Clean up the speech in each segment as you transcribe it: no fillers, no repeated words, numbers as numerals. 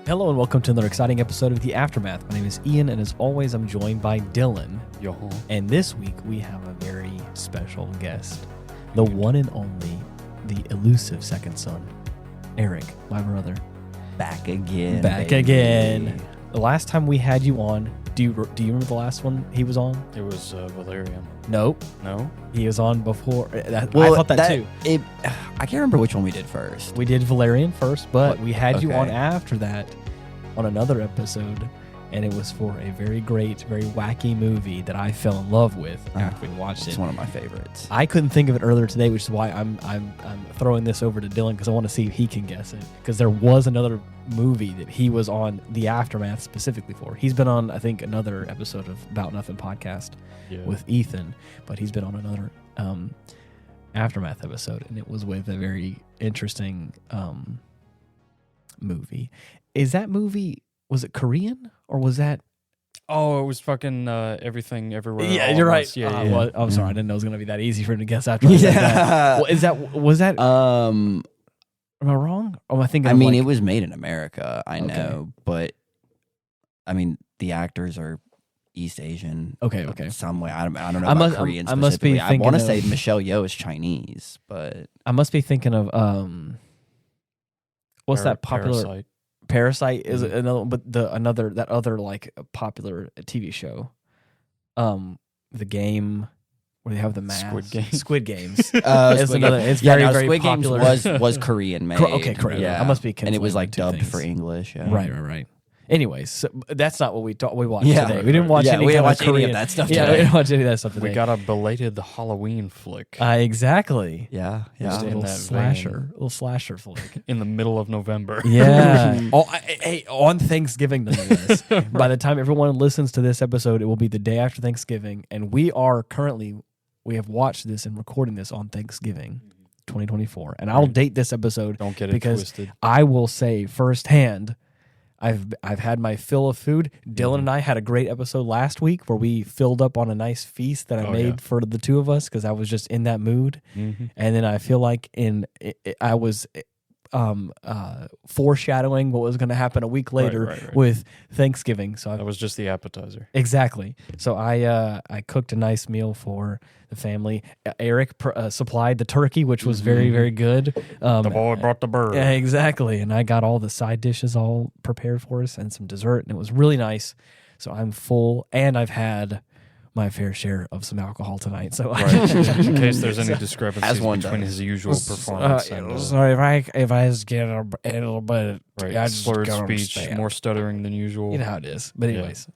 Hello and welcome to another exciting episode of The Aftermath. My name is Ian, and as always, I'm joined by Dylan. Yo. And this week, we have a very special guest. The one and only, the elusive second son, Eric, my brother. Back again. The last time we had you on, do you remember the last one he was on? It was Valerian. Nope. No? He was on before. I thought that too. I can't remember which one we did first. We did Valerian first, but we had you Okay. on after that on another episode, and it was for a very great, very wacky movie that I fell in love with after we watched It's it. one of my favorites. I couldn't think of it earlier today, which is why I'm throwing this over to Dylan because I want to see if he can guess it. Because there was another movie that he was on The Aftermath specifically for. He's been on, I think, another episode of About Nothing podcast with Ethan, but he's been on another Aftermath episode, and it was with a very interesting movie. Is that movie, was it Korean or was that? Oh, it was fucking Everything Everywhere. Yeah, All you're at right. Once. Yeah, yeah. Well, I'm sorry, I didn't know it was going to be that easy for him to guess after I said that. Well, was that? Am I wrong? Or am I thinking? I of mean, like, it was made in America, I Okay. know, but I mean, the actors are East Asian. Okay. Some way. I don't know I about must- Korean I must be specifically. I thinking want to of- say Michelle Yeoh is Chinese, but I must be thinking of what's that popular? Parasite is another, but that other like popular TV show, the game where they have the mask. Squid Games. It's another. It's very very Squid popular. Games was Korean made. Okay, correct. Yeah, I must be and it was like conflating two dubbed things. for English. Yeah. Right. Anyways, so that's not what we watched Yeah. today. We didn't watch Yeah, any we didn't kind of watch any Korean of that stuff Yeah, we today. didn't watch any of that stuff today. We got a belated Halloween flick Exactly. Yeah. A Just in little that slasher flick. in the middle of November. Yeah. Hey, on Thanksgiving, nonetheless. By the time everyone listens to this episode, it will be the day after Thanksgiving, and we have watched this and recording this on Thanksgiving, 2024. And I'll date this episode Don't get it because twisted. I will say firsthand, I've had my fill of food. Dylan and I had a great episode last week where we filled up on a nice feast that I made for the two of us because I was just in that mood. Mm-hmm. And then I feel like I was foreshadowing what was going to happen a week later Right. with Thanksgiving. So That was just the appetizer. exactly. So I cooked a nice meal for the family. Eric supplied the turkey, which was very very good. The boy brought the bird. Yeah, exactly. And I got all the side dishes all prepared for us and some dessert, and it was really nice. So I'm full, and I've had my fair share of some alcohol tonight. So Right. In case there's any discrepancies As one between does. his usual performance and sorry if I just get a little bit slurred speech, more stuttering than usual. You know how it is. But anyways.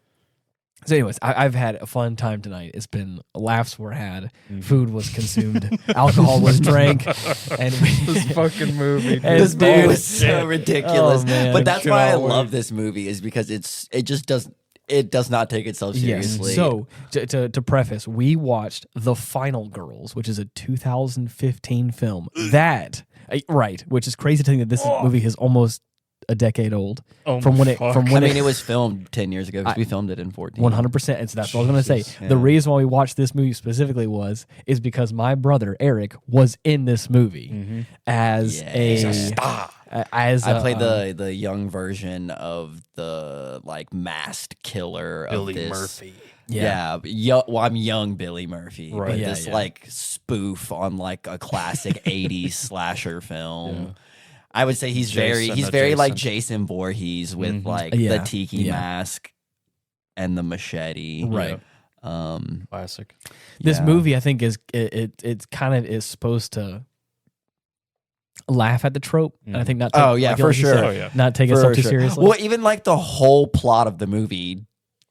So anyways, I've had a fun time tonight. It's been laughs were had, food was consumed, alcohol was drank, and This fucking movie. And This dude, movie was so ridiculous. Oh, man. But that's why I Cannot love wait. this movie is because it does not take itself seriously. Yes. So to preface, we watched The Final Girls, which is a 2015 film. Which is crazy to think that this movie is almost a decade old from when it was filmed 10 years ago because we filmed it in 14. 100%. And so that's what I was going to say. Yeah. The reason why we watched this movie specifically is because my brother Eric was in this movie as He's a star. I played the young version of the like masked killer Billy of this. Murphy. I'm young Billy Murphy. Right. But Yeah, this yeah. like spoof on like a classic 80s slasher film. I would say he's very like Jason Voorhees with like the tiki mask and the machete. Right. Classic. This Yeah. movie, I think, it kind of is supposed to laugh at the trope, and I think not. Take, Oh, yeah, like for you sure. said, Oh, yeah. not take For itself too sure. seriously. Well, even like the whole plot of the movie,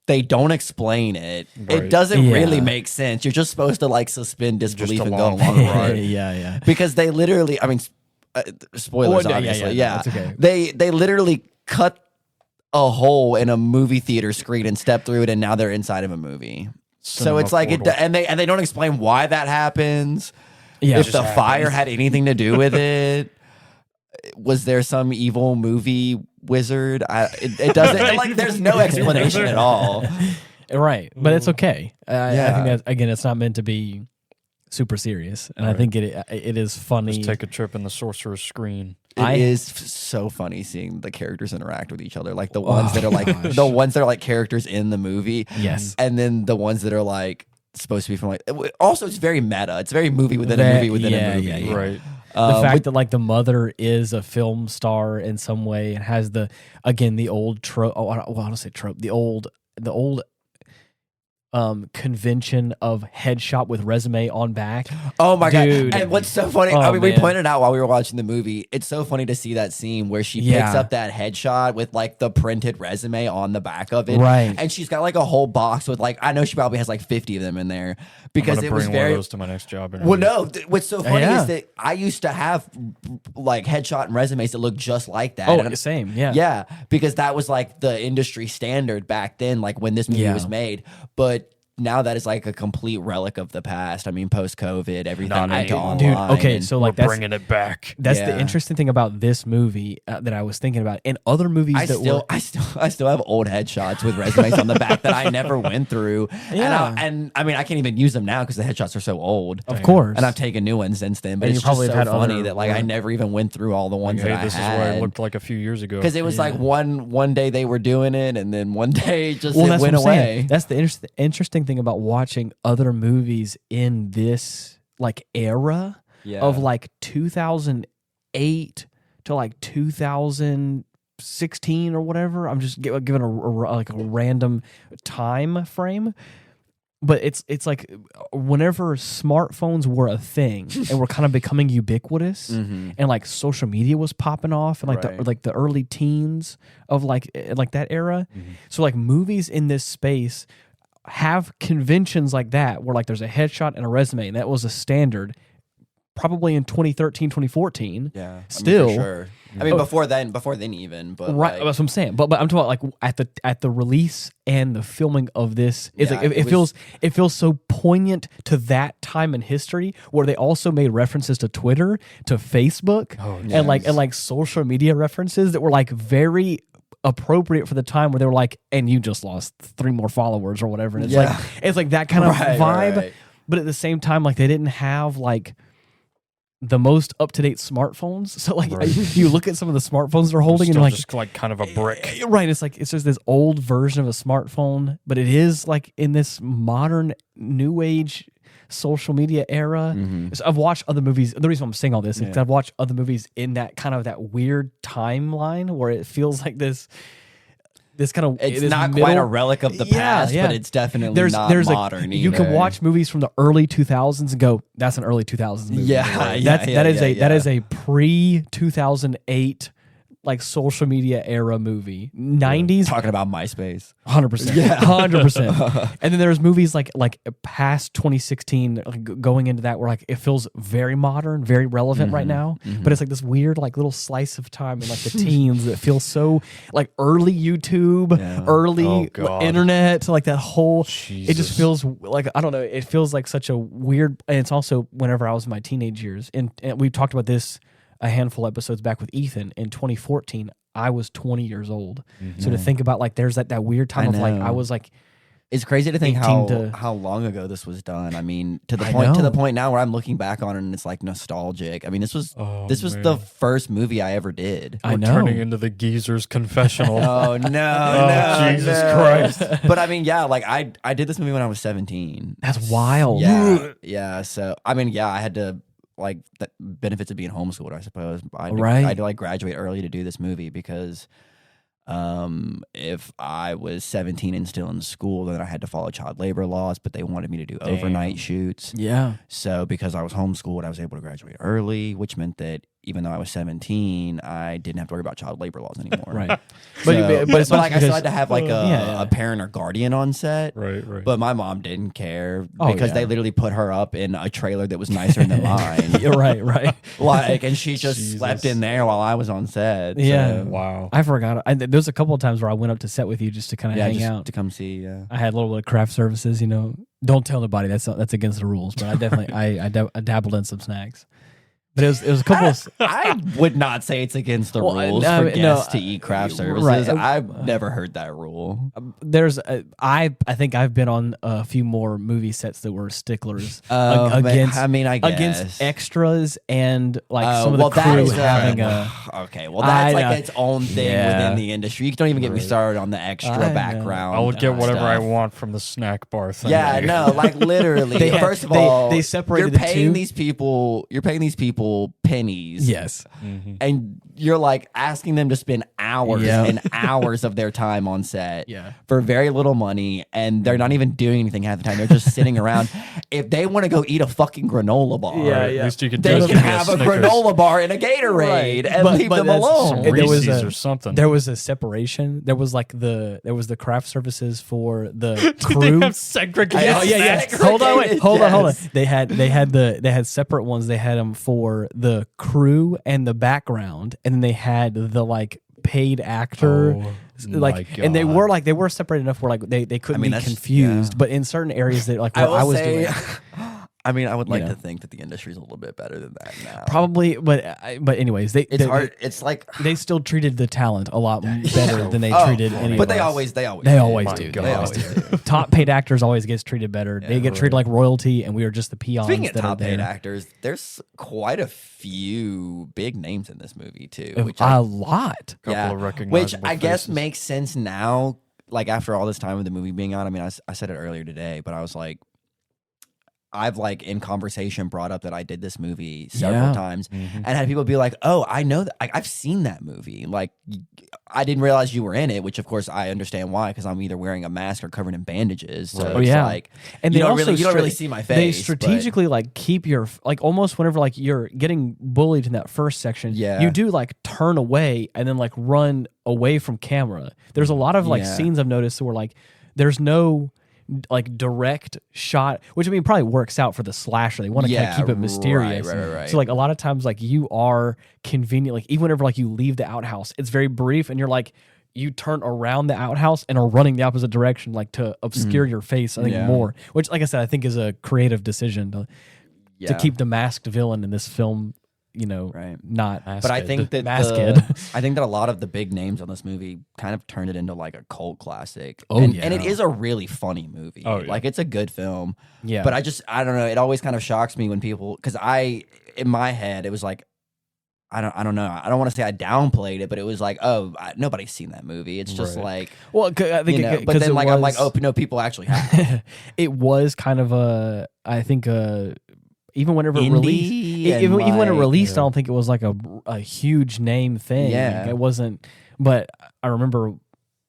they don't explain it. Right. It doesn't Yeah. really make sense. You're just supposed to like suspend disbelief a and go long along with ride. it. yeah. Because they literally, I mean, spoilers, Well, obviously. yeah, that's okay. They literally cut a hole in a movie theater screen and step through it, and now they're inside of a movie. So Cinema it's like portal. and they don't explain why that happens. Yeah, If the fire had anything to do with it. Was there some evil movie wizard? It doesn't like. There's no explanation at all. right, but it's okay. I Yeah. think that again, it's not meant to be super serious, and I Right. think it is funny. Just take a trip in the sorcerer's screen. It is so funny seeing the characters interact with each other, like the ones that are like the ones that are like characters in the movie, yes, and then the ones that are like supposed to be from like. Also, it's very meta. It's very movie within a movie within a movie. Yeah. Right. The fact that like the mother is a film star in some way and has the old trope. Oh, I don't say trope. The old convention of headshot with resume on back. Oh my Dude. God. And what's so funny, we pointed out while we were watching the movie, it's so funny to see that scene where she picks up that headshot with like the printed resume on the back of it. Right. And she's got like a whole box with like, I know she probably has like 50 of them in there because it was bring very. One of those to my next job. Well, no, what's so funny is that I used to have like headshot and resumes that look just like that. Oh, same. Yeah. Yeah. Because that was like the industry standard back then, like when this movie was made. But now that is like a complete relic of the past. I mean, post-COVID, everything went to online. Dude, okay, so like we're bringing it back. That's the interesting thing about this movie that I was thinking about. And other movies I still have old headshots with resumes on the back that I never went through. Yeah. And I mean, I can't even use them now because the headshots are so old. Of course. And I've taken new ones since then. But and it's probably just had so funny that like I never even went through all the ones that I had. This is what it looked like a few years ago. Because it was like one day they were doing it, and then one day it went away. That's the interesting thing about watching other movies in this like era of like 2008 to like 2016 or whatever. I'm just giving a random time frame. But it's like whenever smartphones were a thing and were kind of becoming ubiquitous, and like social media was popping off, and like the early teens of like that era. So like movies in this space have conventions like that where like there's a headshot and a resume, and that was a standard probably in 2013, 2014. Yeah, still. I mean, for sure. I mean, before then even, but right. Like, that's what I'm saying. But I'm talking about like at the release and the filming of this. It's like it feels so poignant to that time in history where they also made references to Twitter, to Facebook, and like social media references that were like very appropriate for the time, where they were like, and you just lost 3 more followers or whatever. And it's like that kind of vibe. Right. But at the same time, like they didn't have like the most up-to-date smartphones. So like you look at some of the smartphones they're holding and like just like kind of a brick. Right. It's like it's just this old version of a smartphone, but it is like in this modern new age social media era. So I've watched other movies. The reason I'm saying all this is because I've watched other movies in that kind of that weird timeline where it feels like this kind of it's not quite a relic of the past, but it's definitely not modern either. You can watch movies from the early 2000s and go, that's an early 2000s movie. That is a pre 2008 like social media era movie. 90s talking about MySpace. 100%. Yeah, 100%. And then there's movies like past 2016 like going into that where like it feels very modern, very relevant right now. But it's like this weird like little slice of time in like the teens that feels so like early YouTube, early internet, like that whole it just feels like I don't know, it feels like such a weird. And it's also whenever I was in my teenage years, and we talked about this a handful of episodes back with Ethan. In 2014, I was 20 years old. So to think about like there's that weird time of like I was like, it's crazy to think how long ago this was done. I mean, to the point now where I'm looking back on it and it's like nostalgic. I mean, this was the first movie I ever did. We're turning into the geezer's confessional. Oh no, Jesus Christ! But I mean, like I did this movie when I was 17. That's wild. Yeah. So I mean, I had to. Like the benefits of being homeschooled, I suppose. I had to like graduate early to do this movie because if I was 17 and still in school, then I had to follow child labor laws, but they wanted me to do overnight shoots. Yeah. So because I was homeschooled, I was able to graduate early, which meant that even though I was 17, I didn't have to worry about child labor laws anymore. Right. But it's like I still had to have like a parent or guardian on set. Right. But my mom didn't care because they literally put her up in a trailer that was nicer than mine. Right. Like, and she just slept in there while I was on set. Yeah. So. Wow. I forgot. There's a couple of times where I went up to set with you just to kind of hang out. To come see, yeah. I had a little bit of craft services, Don't tell nobody. That's against the rules. But I definitely I dabbled in some snacks. But it was a couple of. I would not say it's against the rules for guests to eat craft services. Right. I've never heard that rule. I think I've been on a few more movie sets that were sticklers against. I guess. Against extras and like some of the crew having okay. Well, that's like its own thing within the industry. You don't even get me started on the extra background. I would get whatever stuff. I want from the snack bar thing. Yeah, no, like literally. First of all, they separated you're paying these people. You're paying these people pennies. Yes. And you're like asking them to spend hours and hours of their time on set for very little money, and they're not even doing anything half the time. They're just sitting around. If they want to go eat a fucking granola bar, at least you can they can have a granola bar and a Gatorade and leave them alone. There was or something. There was a separation. There was like the craft services for the crew. They have segregated. Hold on. They had separate ones. They had them for the crew and the background, and then they had the like paid actor, and they were separated enough where like they couldn't be confused. But in certain areas that like what I was doing. I mean, I would like to think that the industry's a little bit better than that now. Probably, but anyways, it's hard. It's like they still treated the talent a lot better than they treated any. But of they us. always do. They always do. Top paid actors always gets treated better. They get treated like royalty, and we are just the peons. Speaking of that top are paid there. actors, there's quite a few big names in this movie too. Lot. Couple of recognizable which I guess faces. makes sense now. Like after all this time of the movie being on, I mean, I said it earlier today, but I was like. I've like in conversation brought up that I did this movie several times and had people be like, oh, I know that I've seen that movie. Like I didn't realize you were in it, which of course I understand why, because I'm either wearing a mask or covered in bandages. So it's like, and you don't really see my face. They strategically like keep your, like almost whenever like you're getting bullied in that first section, you do like turn away and then like run away from camera. There's a lot of like scenes I've noticed where like there's no like direct shot, which I mean probably works out for the slasher. They want to kind of keep it mysterious. Right. So like a lot of times like you are convenient, like even whenever like you leave the outhouse, it's very brief and you're like you turn around the outhouse and are running the opposite direction like to obscure your face, I think more. Which like I said, I think is a creative decision to keep the masked villain in this film, you know, not but I think that I think that a lot of the big names on this movie kind of turned it into like a cult classic. And it is a really funny movie. Like it's a good film. Yeah. But I don't know. It always kind of shocks me when people, because in my head, it was like, I don't know. I don't want to say I downplayed it, but it was like, oh, nobody's seen that movie. It's just like, well, I think, but then like I'm like, oh no, people actually have. It was kind of I think even whenever it released, I don't think it was like a huge name thing. Yeah, like it wasn't. But I remember.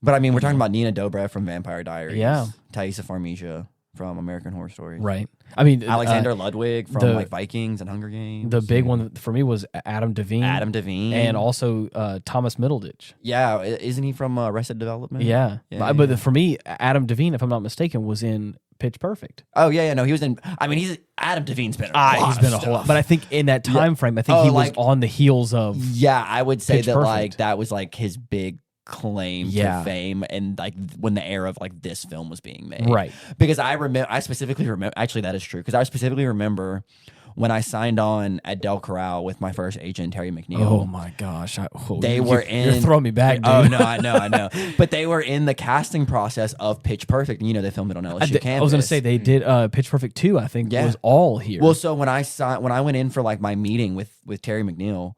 But I mean, we're talking about Nina Dobrev from Vampire Diaries. Yeah, Thaisa Farmiga from American Horror Story. Right. I mean, Alexander Ludwig from like Vikings and Hunger Games. The big one for me was Adam Devine. And also Thomas Middleditch. Yeah, isn't he from Arrested Development? Yeah. But for me, Adam Devine, if I'm not mistaken, was in Pitch Perfect. Oh yeah, no, he was in. I mean, Adam Devine's been. He's been a whole lot. But I think in that time frame, I think he was on the heels of. Yeah, I would say Pitch that Perfect. Like that was like his big claim to fame, and like when the era of like this film was being made, right? Because I specifically remember. Actually, that is true because I specifically remember when I signed on at Del Corral with my first agent, Terry McNeil. Oh my gosh. You're throwing me back, dude. Oh, no, I know. But they were in the casting process of Pitch Perfect. And, they filmed it on LSU campus. I was going to say, they did Pitch Perfect 2, I think, was all here. Well, so when I went in for like my meeting with Terry McNeil,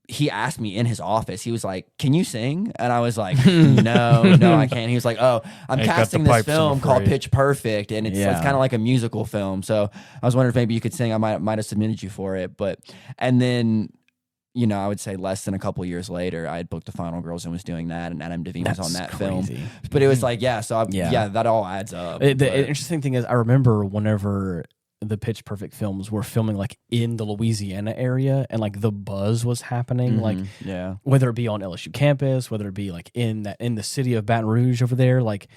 he asked me in his office, he was like, can you sing? And I was like, no, I can't. He was like, oh, I'm casting this film called Pitch Perfect, and it's kind of like a musical film. So I was wondering if maybe you could sing. I might have submitted you for it. And then, I would say less than a couple years later, I had booked The Final Girls and was doing that, and Adam Devine was on that film. But it was like, that all adds up. The interesting thing is, I remember whenever the Pitch Perfect films were filming like in the Louisiana area, and like the buzz was happening, whether it be on LSU campus, whether it be like in the city of Baton Rouge over there, like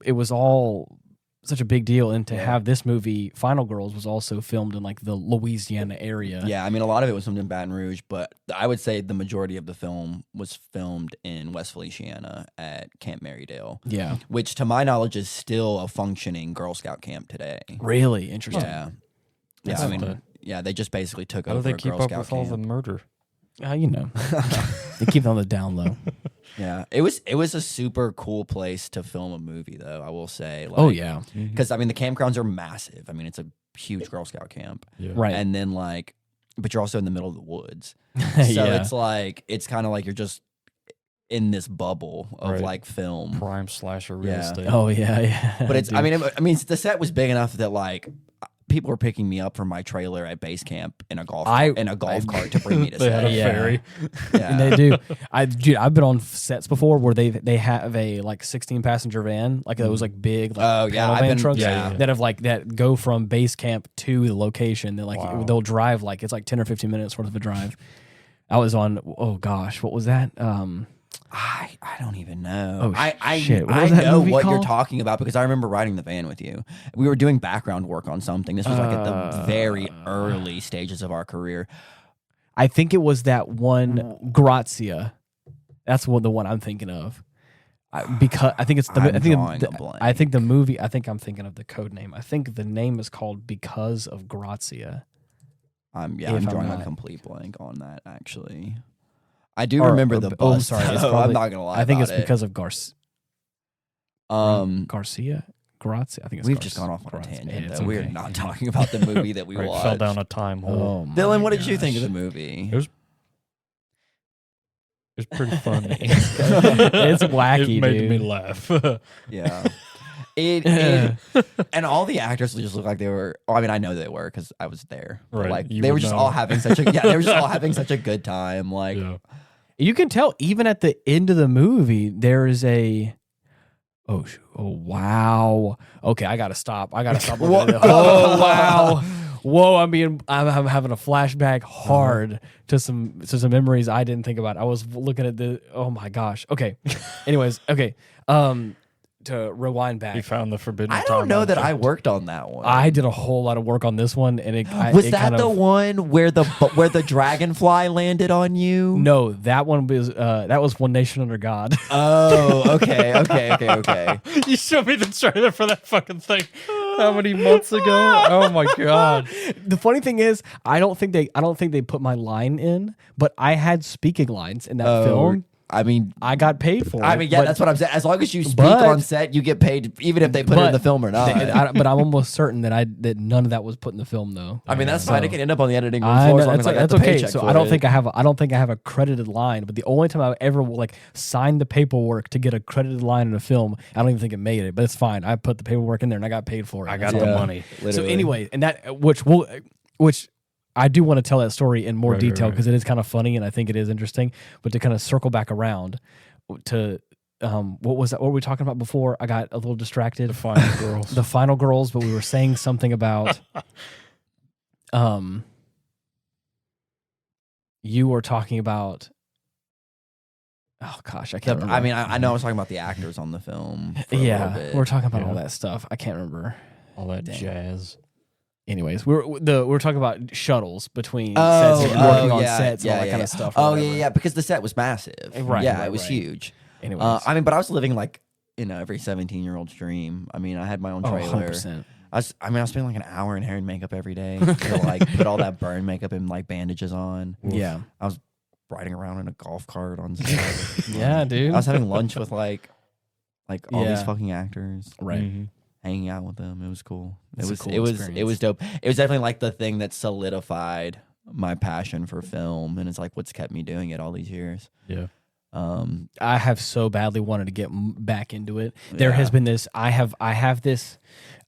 it was all such a big deal. And to have this movie, Final Girls, was also filmed in like the Louisiana area. Yeah, I mean, a lot of it was filmed in Baton Rouge, but I would say the majority of the film was filmed in West Feliciana at Camp Marydale. Yeah. Which, to my knowledge, is still a functioning Girl Scout camp today. Really? Interesting. Yeah. Yeah, I mean, Yeah, they just basically took How do over they a keep Girl up Scout with all the camp. murder? You know, they keep it on the down low. Yeah, it was a super cool place to film a movie, though. I will say. Like, Oh yeah, because I mean the campgrounds are massive. I mean it's a huge Girl Scout camp, right. and then like, but you're also in the middle of the woods, so Yeah. it's like it's kind of like you're just in this bubble of Right. like film. Prime slasher real Yeah. estate. Oh yeah. But it's Dude. I mean the set was big enough that like people were picking me up from my trailer at base camp in a golf cart to bring me to They had a set. Yeah. ferry. Yeah. And they do. I've been on sets before where they have a like 16 passenger van, like those like big like Oh, yeah, panel I've van been- trucks yeah. that have like that go from base camp to the location. They're like Wow. they'll drive like it's like 10 or 15 minutes worth of a drive. I was on. Oh gosh, what was that? I don't even know. Oh, I shit. What I was that know movie what you're called? talking about because I remember riding the van with you. We were doing background work on something. This was like at the very early stages of our career. I think it was that one Grazia. That's the one I'm thinking of. Because I think it's the. I'm I think drawing a blank. I think the movie. I think I'm thinking of the code name. I think the name is called Because of Grazia. I'm If I'm drawing a not- complete blank on that actually. I do Or- remember or- the oh, I'm bus. sorry, it's though. probably- I'm not gonna lie. I think about it's because of Garcia. Grazia. I think it's we've just gone off on a Grazia. tangent. It's Though. We're okay. not talking about the movie that we Right, watched. fell down a time hole. Oh, my Dylan, what did you think of gosh. the movie? It was pretty funny. It's wacky, It made dude. me laugh. Yeah. It and all the actors just look like they were. Oh, I mean, I know they were because I was there. But, Right, like you they were would just know. all having such a they were just all having such a good time. Like Yeah. You can tell even at the end of the movie there is a. Oh wow. Okay, I gotta stop. looking at it. Oh wow. Whoa, I'm having a flashback hard to some memories I didn't think about. I was looking at the. Oh my gosh. Okay. Anyways, okay. To rewind back. He found the forbidden I time. don't know that I object. worked on that one. I did a whole lot of work on this one, and Was it that kind the of, one where the dragonfly landed on you? No, that one was One Nation Under God. Oh, okay. You showed me the trailer for that fucking thing. How many months ago? Oh my god! The funny thing is, I don't think they put my line in, but I had speaking lines in that film. I mean, I got paid for it. yeah, but- that's what I'm saying. As long as you speak but- on set, you get paid, even if they put it in but the film or not. but I'm almost certain that none of that was put in the film, though. I mean, that's fine. It can end up on the editing room I floor know, as long as I got that's the okay. paycheck So for I don't it. think I have a credited line. But the only time I ever like signed the paperwork to get a credited line in a film, I don't even think it made it. But it's fine. I put the paperwork in there and I got paid for it. I got That's the it. money. So Literally. anyway, and that which I do want to tell that story in more Right, detail right. because it is kind of funny and I think it is interesting. But to kind of circle back around to what was that? What were we talking about before? I got a little distracted. The final girls. The final girls, but we were saying something about you were talking about oh gosh, I can't remember. I mean, I know I was talking about the actors on the film. For a little yeah, bit. we're talking about all Yeah. that stuff. I can't remember. All that Dang. jazz. Anyways, we're talking about shuttles between Oh, sets and working on yeah, sets and all that yeah, kind yeah. of stuff. or Oh whatever. yeah, because the set was massive. Right, Yeah, right, it was right. huge. Anyways, I mean, but I was living like every 17-year-old's dream. I mean, I had my own trailer. 100%. I was spending like an hour in hair and makeup every day to like put all that burn makeup and like bandages on. Yeah. I was riding around in a golf cart on set. Yeah, dude. I was having lunch with like all these Yeah. fucking actors, Right. Mhm. hanging out with them. It was cool. It's a cool it was experience. dope. It was definitely like the thing that solidified my passion for film, and it's like what's kept me doing it all these years. Yeah. I have so badly wanted to get back into it. There Yeah. has been this. I have this.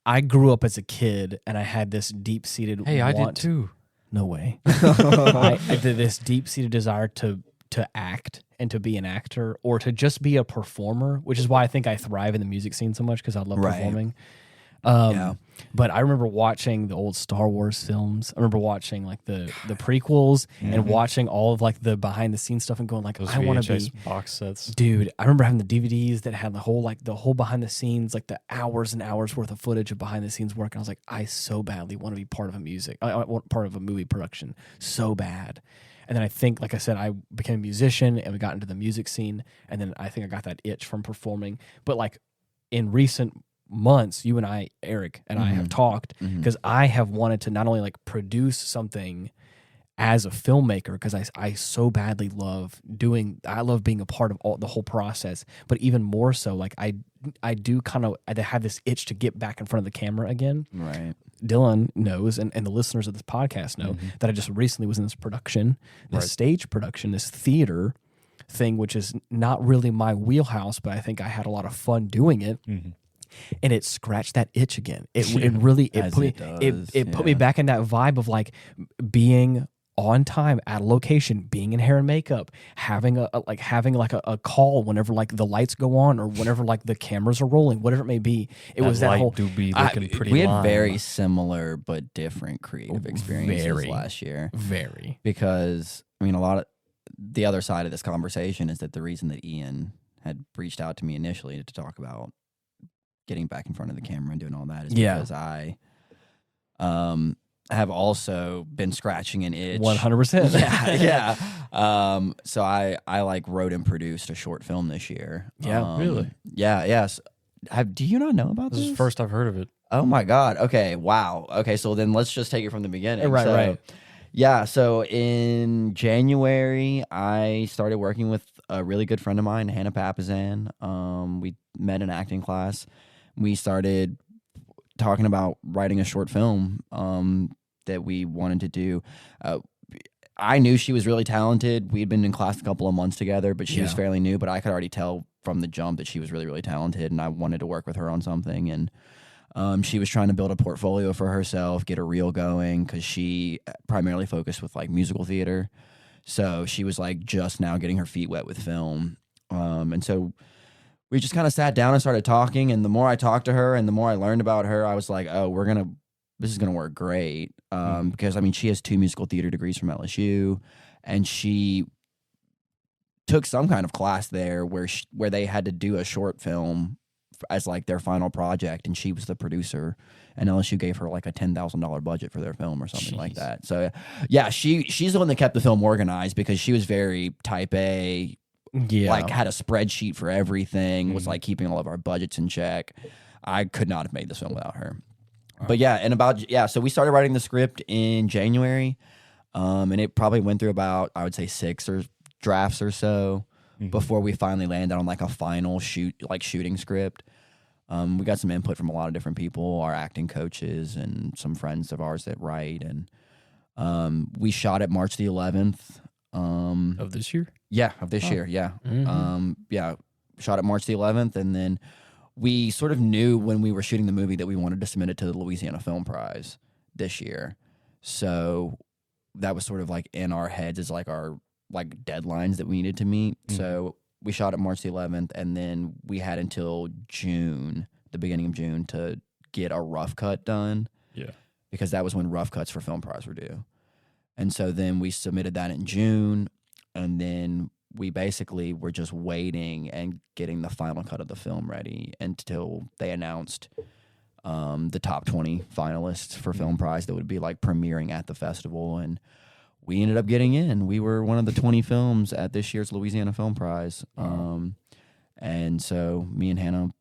I grew up as a kid, and I had this deep seated. Hey, I did too. No way. I did this deep seated desire to act and to be an actor or to just be a performer, which is why I think I thrive in the music scene so much because I love Right. performing. Yeah. But I remember watching the old Star Wars films. I remember watching like the prequels and watching all of like the behind the scenes stuff and going like, Those I want to VHS be. box sets. Dude, I remember having the DVDs that had the whole behind the scenes, like the hours and hours worth of footage of behind the scenes work. And I was like, I so badly want to be part of I want part of a movie production so bad. And then I think, like I said, I became a musician and we got into the music scene. And then I think I got that itch from performing. But like in recent months, you and I, Eric and I have talked, because I have wanted to not only like produce something as a filmmaker, because I so badly love being a part of the whole process, but even more so, like I do kind of have this itch to get back in front of the camera again. Right. Dylan knows, and the listeners of this podcast know that I just recently was in this production, this stage production, this theater thing, which is not really my wheelhouse, but I think I had a lot of fun doing it. And it scratched that itch again. It put me back in that vibe of like being on time at a location, being in hair and makeup, having a call whenever like the lights go on or whenever like the cameras are rolling, whatever it may be. It was that whole. Do be looking pretty. We had very similar but different creative experiences last year. Very, because I mean, a lot of the other side of this conversation is that the reason that Ian had reached out to me initially to talk about getting back in front of the camera and doing all that is because I have also been scratching an itch. 100%. Yeah. So I like wrote and produced a short film this year. Yeah, really? Yeah, yes. Do you not know about this? This is the first I've heard of it. Oh my God. Okay. Wow. Okay. So then let's just take it from the beginning. Right. Yeah. So in January, I started working with a really good friend of mine, Hannah Papazan. We met in acting class. We started talking about writing a short film that we wanted to do. I knew she was really talented. We had been in class a couple of months together, but she was fairly new. But I could already tell from the jump that she was really, really talented, and I wanted to work with her on something. And she was trying to build a portfolio for herself, get a reel going, because she primarily focused with like musical theater. So she was like just now getting her feet wet with film. And so we just kind of sat down and started talking. And the more I talked to her and the more I learned about her, I was like, oh, this is going to work great. Because I mean, she has 2 musical theater degrees from LSU, and she took some kind of class there where they had to do a short film as like their final project, and she was the producer, and LSU gave her like a $10,000 budget for their film or something like that. So yeah, she's the one that kept the film organized, because she was very type A, like had a spreadsheet for everything, was like keeping all of our budgets in check. I could not have made this film without her. But so we started writing the script in January, and it probably went through about, I would say, 6 drafts or so before we finally landed on like a final shooting script. We got some input from a lot of different people, our acting coaches and some friends of ours that write, and we shot it March the 11th of this year. Yeah, of this year. Yeah, shot it March the 11th, and then we sort of knew when we were shooting the movie that we wanted to submit it to the Louisiana Film Prize this year. So that was sort of like in our heads as like our like deadlines that we needed to meet. So we shot it March the 11th, and then we had until June, the beginning of June, to get a rough cut done. Yeah. Because that was when rough cuts for Film Prize were due. And so then we submitted that in June, and then we basically were just waiting and getting the final cut of the film ready until they announced the top 20 finalists for Film Prize that would be like premiering at the festival. And we ended up getting in. We were one of the 20 films at this year's Louisiana Film Prize. And so me and Hannah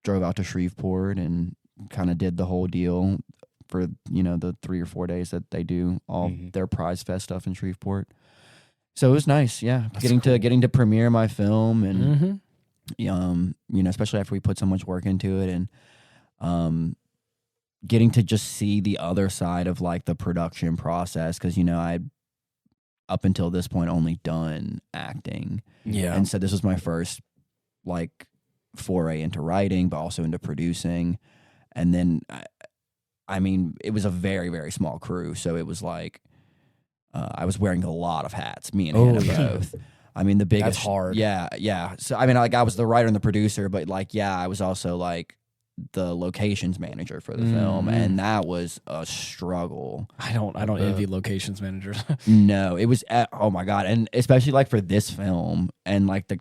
drove out to Shreveport and kind of did the whole deal for, the 3 or 4 days that they do all their Prize Fest stuff in Shreveport. So it was nice, yeah. Getting to premiere my film, and especially after we put so much work into it, and getting to just see the other side of like the production process, because I'd up until this point only done acting, and so this was my first like foray into writing, but also into producing, and then I mean it was a very, very small crew, so it was like. I was wearing a lot of hats, me and Hannah both. I mean, the biggest... That's hard. Yeah. So, I mean, like, I was the writer and the producer, but, like, I was also, like, the locations manager for the film, and that was a struggle. I don't envy locations managers. No, it was... oh, my God. And especially, like, for this film, and, like,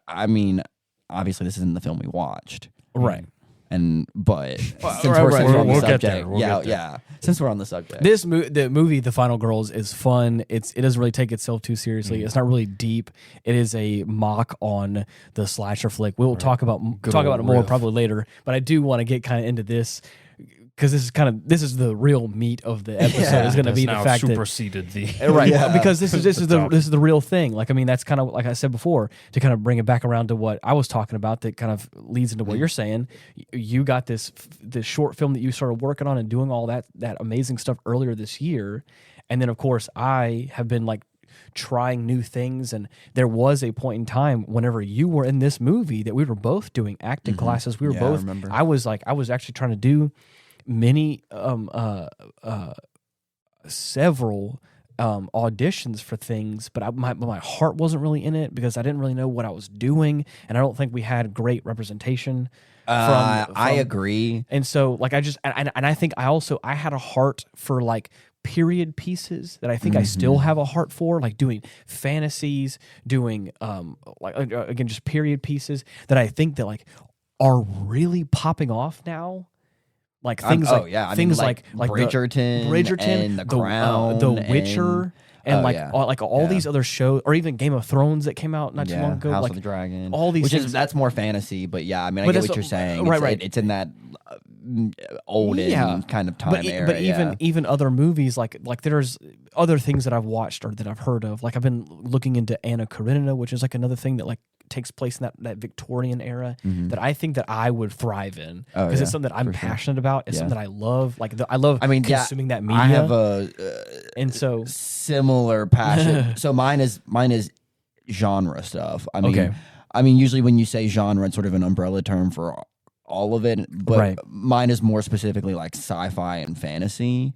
I mean, obviously, this isn't the film we watched. Right. But since we're on the subject... We'll get there. Since we're on the subject, the movie The Final Girls is fun. It doesn't really take itself too seriously. It's not really deep. It is a mock on the slasher flick. We'll talk about it more probably later. But I do want to get kind of into this. Because this is the real meat of the episode. Is going to be the fact that superseded the right because this is the real thing. Like I mean that's kind of like I said before to kind of bring it back around to what I was talking about that kind of leads into what you're saying. You got this short film that you started working on and doing all that amazing stuff earlier this year, and then of course I have been like trying new things, and there was a point in time whenever you were in this movie that we were both doing acting classes. We were both. I remember. I was actually trying to do many several auditions for things, but my heart wasn't really in it because I didn't really know what I was doing, and I don't think we had great representation. I agree, and so like I just and I think I had a heart for like period pieces that I think I still have a heart for, like doing fantasies, doing again just period pieces that I think that like are really popping off now. Like things like Bridgerton, and The Crown, The Witcher, and all these other shows, or even Game of Thrones that came out not too long ago, House like of the Dragon, all these things. That's more fantasy, but yeah, I mean, I get what you're saying. Right. It's in that olden kind of time era. But even other movies, like there's other things that I've watched or that I've heard of. Like I've been looking into Anna Karenina, which is like another thing that like takes place in that Victorian era that I think that I would thrive in because it's something that I'm passionate about. It's something that I love. Like I love consuming that media. I have and so similar passion. So mine is genre stuff. I mean, usually when you say genre, it's sort of an umbrella term for all of it, but mine is more specifically like sci-fi and fantasy.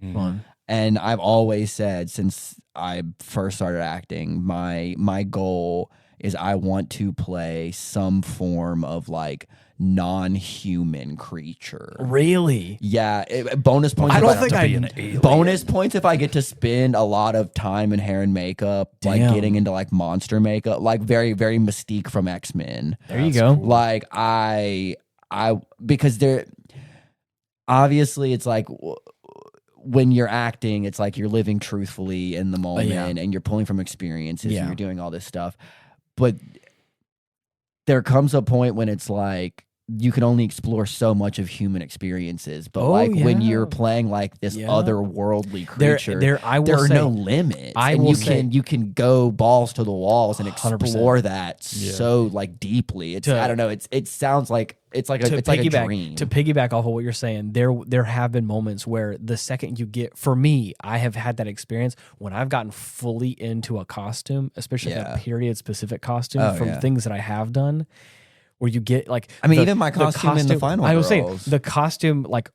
And I've always said since I first started acting, my goal is I want to play some form of like non-human creature. Really? Yeah. Bonus points. I don't think I an alien. Bonus points if I get to spend a lot of time in hair and makeup, like getting into like monster makeup, like very, very Mystique from X-Men. There you go. Cool. Like I because there obviously it's like when you're acting, it's like you're living truthfully in the moment and you're pulling from experiences and you're doing all this stuff. But there comes a point when it's like you can only explore so much of human experiences. But when you're playing like this otherworldly creature, there are no limits. You can go balls to the walls and explore 100%. That so like deeply. It's I don't know. It sounds like it's like a dream. To piggyback off of what you're saying, there have been moments where the second you get, for me, I have had that experience when I've gotten fully into a costume, especially a period specific costume from things that I have done, where you get like even my costume in The Final Girls. I was saying the costume like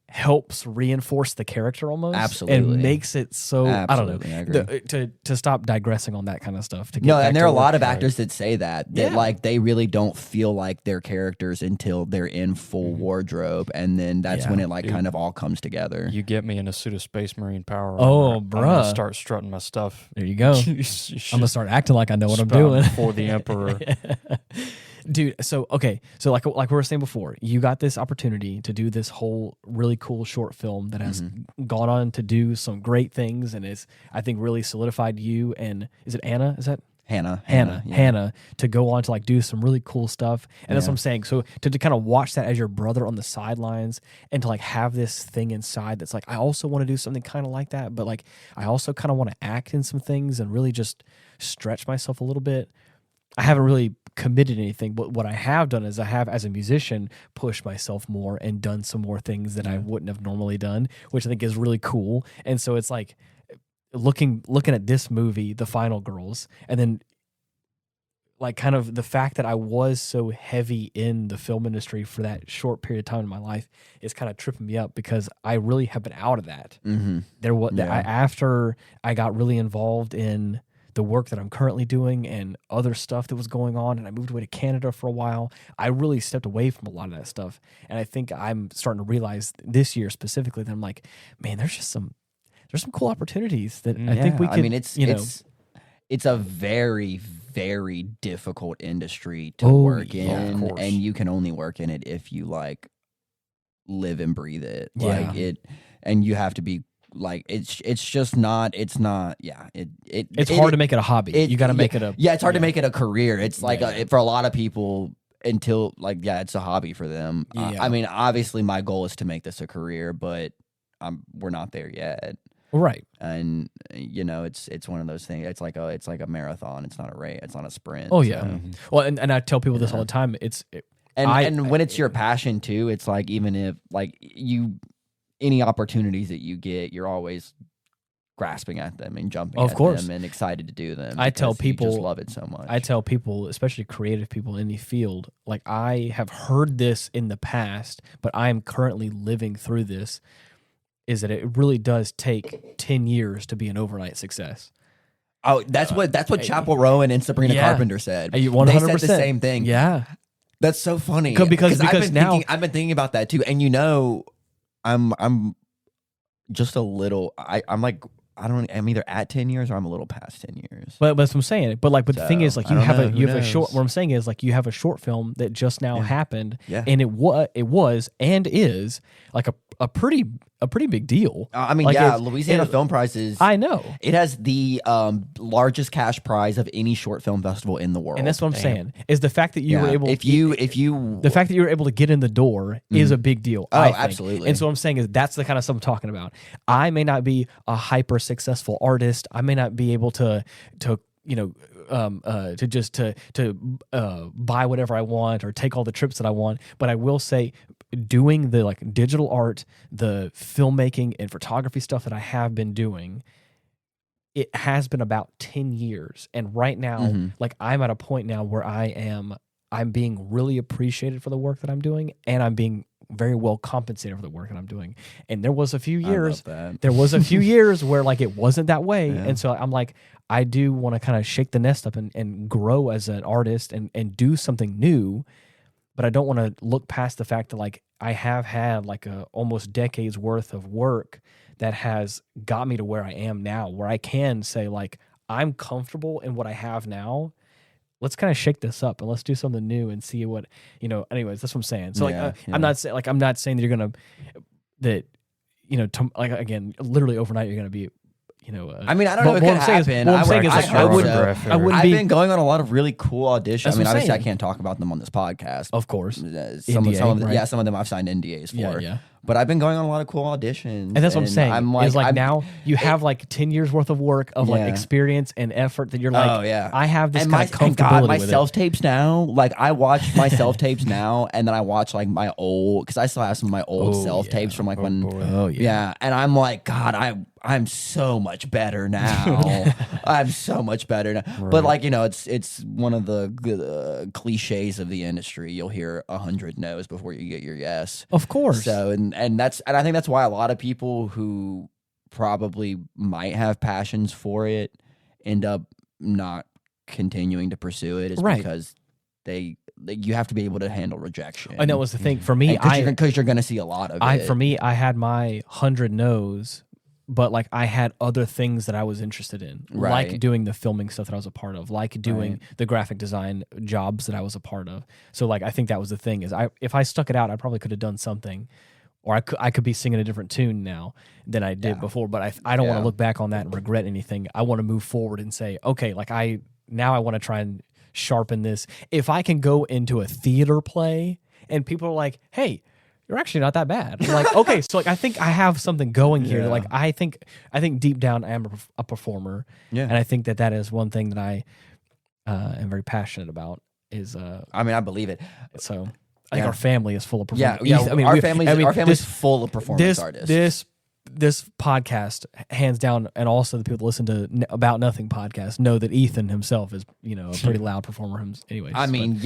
helps reinforce the character almost. Absolutely. And makes it so Absolutely, I don't know. To stop digressing on that kind of stuff. And there are a lot of actors that say that like they really don't feel like they're characters until they're in full wardrobe, and then that's when it like kind of all comes together. You get me in a suit of Space Marine power. Oh, I'm bruh. gonna start strutting my stuff. There you go. I'm gonna start acting like I know what I'm doing for the Emperor. Dude, so like we were saying before, you got this opportunity to do this whole really cool short film that has gone on to do some great things and is, I think, really solidified you. And is it Anna? Is that Hannah to go on to like do some really cool stuff. And that's what I'm saying. So to kind of watch that as your brother on the sidelines and to like have this thing inside that's like, I also want to do something kind of like that, but like I also kind of want to act in some things and really just stretch myself a little bit. I haven't really committed anything, but what I have done is I have, as a musician, pushed myself more and done some more things that I wouldn't have normally done, which I think is really cool. And so it's like looking at this movie, The Final Girls, and then like kind of the fact that I was so heavy in the film industry for that short period of time in my life is kind of tripping me up because I really have been out of that. There was after I got really involved in the work that I'm currently doing and other stuff that was going on, and I moved away to Canada for a while, I really stepped away from a lot of that stuff. And I think I'm starting to realize this year specifically that I'm like, man, there's some cool opportunities that I think we could. I mean, it's a very, very difficult industry to work in, and you can only work in it if you like live and breathe it. Yeah. Like it, and you have to be like it's just not. It's not. Yeah. It's hard to make it a hobby. You got to make it a. Yeah, it's hard to make it a career. It's like for a lot of people until like it's a hobby for them. I mean, obviously, my goal is to make this a career, but we're not there yet. Right. And it's one of those things. It's like a marathon. It's not a race. It's not a sprint. Oh yeah. Well, and I tell people this all the time. And when it's your passion too, it's like even if like any opportunities that you get, you're always grasping at them and jumping at them and excited to do them. I tell people, you just love it so much. I tell people, especially creative people in the field, like I have heard this in the past, but I am currently living through this, is that it really does take 10 years to be an overnight success. Oh, that's what Chapel Rowan and Sabrina Carpenter said. 100%. They said the same thing. Yeah. That's so funny. Because now I've been thinking about that too. And I'm just a little I'm either at 10 years or I'm a little past 10 years. But that's what I'm saying. But the thing is, like, you have a short. What I'm saying is, like, you have a short film that just now happened, and it was and is like a pretty big deal. I mean, like Louisiana Film Prize is. I know it has the largest cash prize of any short film festival in the world, and that's what I'm saying is the fact that you were able. The fact that you were able to get in the door is a big deal. Oh, I think. Absolutely. And so what I'm saying is that's the kind of stuff I'm talking about. I may not be a hyper successful artist. I may not be able to buy whatever I want or take all the trips that I want, but I will say doing the like digital art, the filmmaking and photography stuff that I have been doing, it has been about 10 years. And right now, like I'm at a point now where I'm being really appreciated for the work that I'm doing, and I'm being very well compensated for the work that I'm doing. And there was a few years where like it wasn't that way. Yeah. And so I'm like, I do want to kind of shake the nest up and grow as an artist and do something new. But I don't want to look past the fact that like I have had like a almost decade's worth of work that has got me to where I am now, where I can say like, I'm comfortable in what I have now. Let's kind of shake this up and let's do something new and see what, anyways, that's what I'm saying. So I'm not saying that you're going to, again, literally overnight, you're going to be, I mean, I don't know if it could happen. I've been going on a lot of really cool auditions. I mean, obviously I can't talk about them on this podcast. Of course. Some of them I've signed NDAs for. Yeah. But I've been going on a lot of cool auditions. And that's what I'm saying. Now you have like 10 years worth of work of like experience and effort that you're like, I have this kind of comfortability my with self-tapes now, like I watch my self-tapes now, and then I watch like my old, because I still have some of my old self-tapes from like when, and I'm like, God, I'm so much better now. I'm so much better now. Right. But like, it's one of the cliches of the industry. You'll hear 100 no's before you get your yes. Of course. So, and I think that's why a lot of people who probably might have passions for it end up not continuing to pursue it, is because you have to be able to handle rejection. And that was the thing for me. Because you're going to see a lot of it. For me, I had my 100 no's. But like I had other things that I was interested in, like doing the filming stuff that I was a part of, like doing the graphic design jobs that I was a part of. So like I think that was the thing, is if I stuck it out, I probably could have done something, or I could be singing a different tune now than I did before. But I don't want to look back on that and regret anything. I want to move forward and say, okay, like I want to try and sharpen this. If I can go into a theater play and people are like, hey, you're actually not that bad. I'm like, okay, so like I think I have something going here. Like I think deep down I am a performer, and I think that is one thing that I am very passionate about. Is I mean, I believe it. So I think our family is full of performers. Our family's full of performance artists. This podcast, hands down, and also the people that listen to About Nothing podcast know that Ethan himself is a pretty loud performer. Anyways, I mean,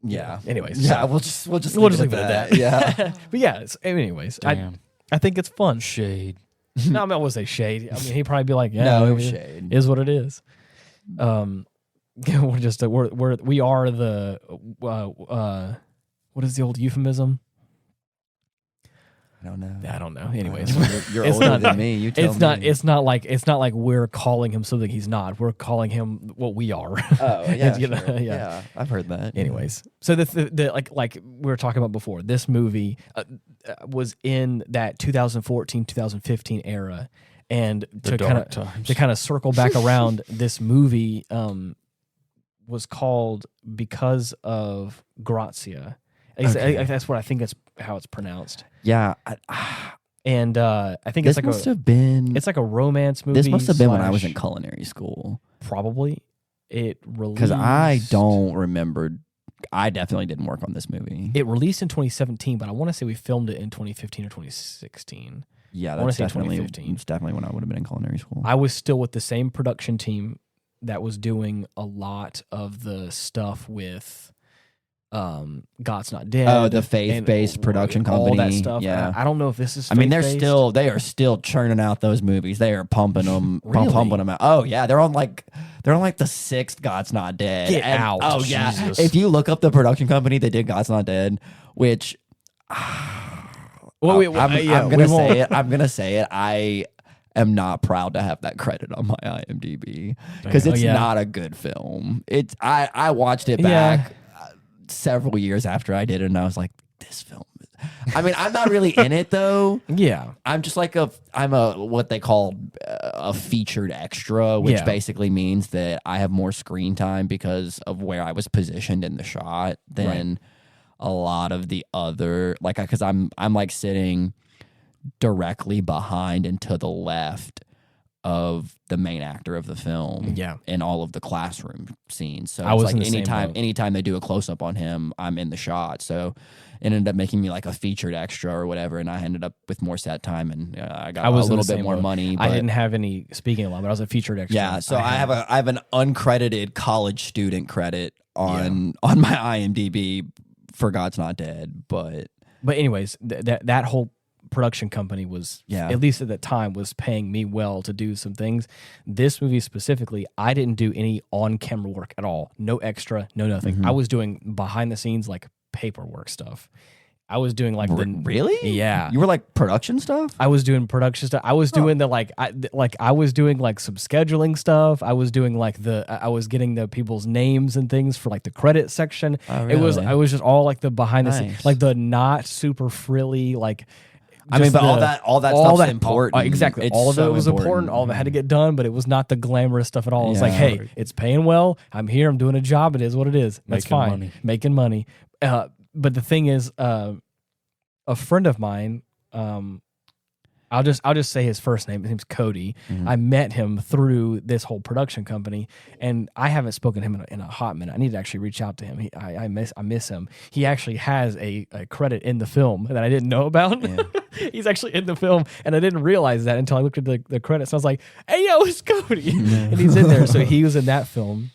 Anyways, we'll just leave it at that. Yeah, but anyways, I think it's fun. Shade. No, I won't say shade. I mean, he'd probably be like, no, it was shade. Is what it is. We're just we are the what is the old euphemism? I don't know. I don't know. Anyways, you're older than me. You tell me. It's not like we're calling him something he's not. We're calling him what we are. Oh yeah, You know, sure. Yeah, I've heard that. Anyways, so the like we were talking about before, this movie was in that 2014-2015 era, and to kind of circle back around, this movie was called Because of Grazia. Okay. That's what I think. That's how it's pronounced. Yeah, and I think this it's like must have been. It's like a romance movie. This must have been when I was in culinary school. Probably. It released because I don't remember. I definitely didn't work on this movie. It released in 2017, but I want to say we filmed it in 2015 or 2016. Yeah, that's definitely when I would have been in culinary school. I was still with the same production team that was doing a lot of the stuff with God's Not Dead. Oh, the faith-based production company. All that stuff. Yeah. I don't know if this is I mean, they are still churning out those movies. They are pumping them, Really? pumping them out. Oh yeah, they're on like the sixth God's Not Dead. Get out. Oh yeah. Jesus. If you look up the production company that did God's Not Dead, which Well, I'm gonna say it. I am not proud to have that credit on my IMDb because it's not a good film. I watched it back several years after I did it, and I was like, this film. I mean, I'm not really in it though. Yeah, I'm just like I'm a what they call a featured extra, which basically means that I have more screen time because of where I was positioned in the shot than a lot of the other, like, because I'm like sitting directly behind and to the left of the main actor of the film in all of the classroom scenes. So it's like anytime they do a close-up on him, I'm in the shot. So it ended up making me like a featured extra or whatever, and I ended up with more set time, and I got a little bit more money. But I didn't have any speaking alone, but I was a featured extra. Yeah, so I have an uncredited college student credit on my IMDb for God's Not Dead, but anyways, that whole production company was, at least at that time, was paying me well to do some things. This movie specifically, I didn't do any on-camera work at all. No extra, no nothing. Mm-hmm. I was doing behind the scenes, like paperwork stuff. I was doing like really? Yeah. You were like production stuff? I was doing production stuff. I was doing I was doing like some scheduling stuff. I was doing like I was getting the people's names and things for like the credit section. Oh, really? I was just all like the behind the scenes, like the not super frilly, like, I mean, but all that stuff's important. Exactly. All of it was important. All of it had to get done, but it was not the glamorous stuff at all. It's like, hey, it's paying well. I'm here. I'm doing a job. It is what it is. That's fine. Making money. But the thing is, a friend of mine, I'll just say his first name. His name's Cody. Mm-hmm. I met him through this whole production company, and I haven't spoken to him in a hot minute. I need to actually reach out to him. I miss him. He actually has a credit in the film that I didn't know about. Yeah. He's actually in the film, and I didn't realize that until I looked at the credits. I was like, "Hey, yo, it's Cody," and he's in there. So he was in that film.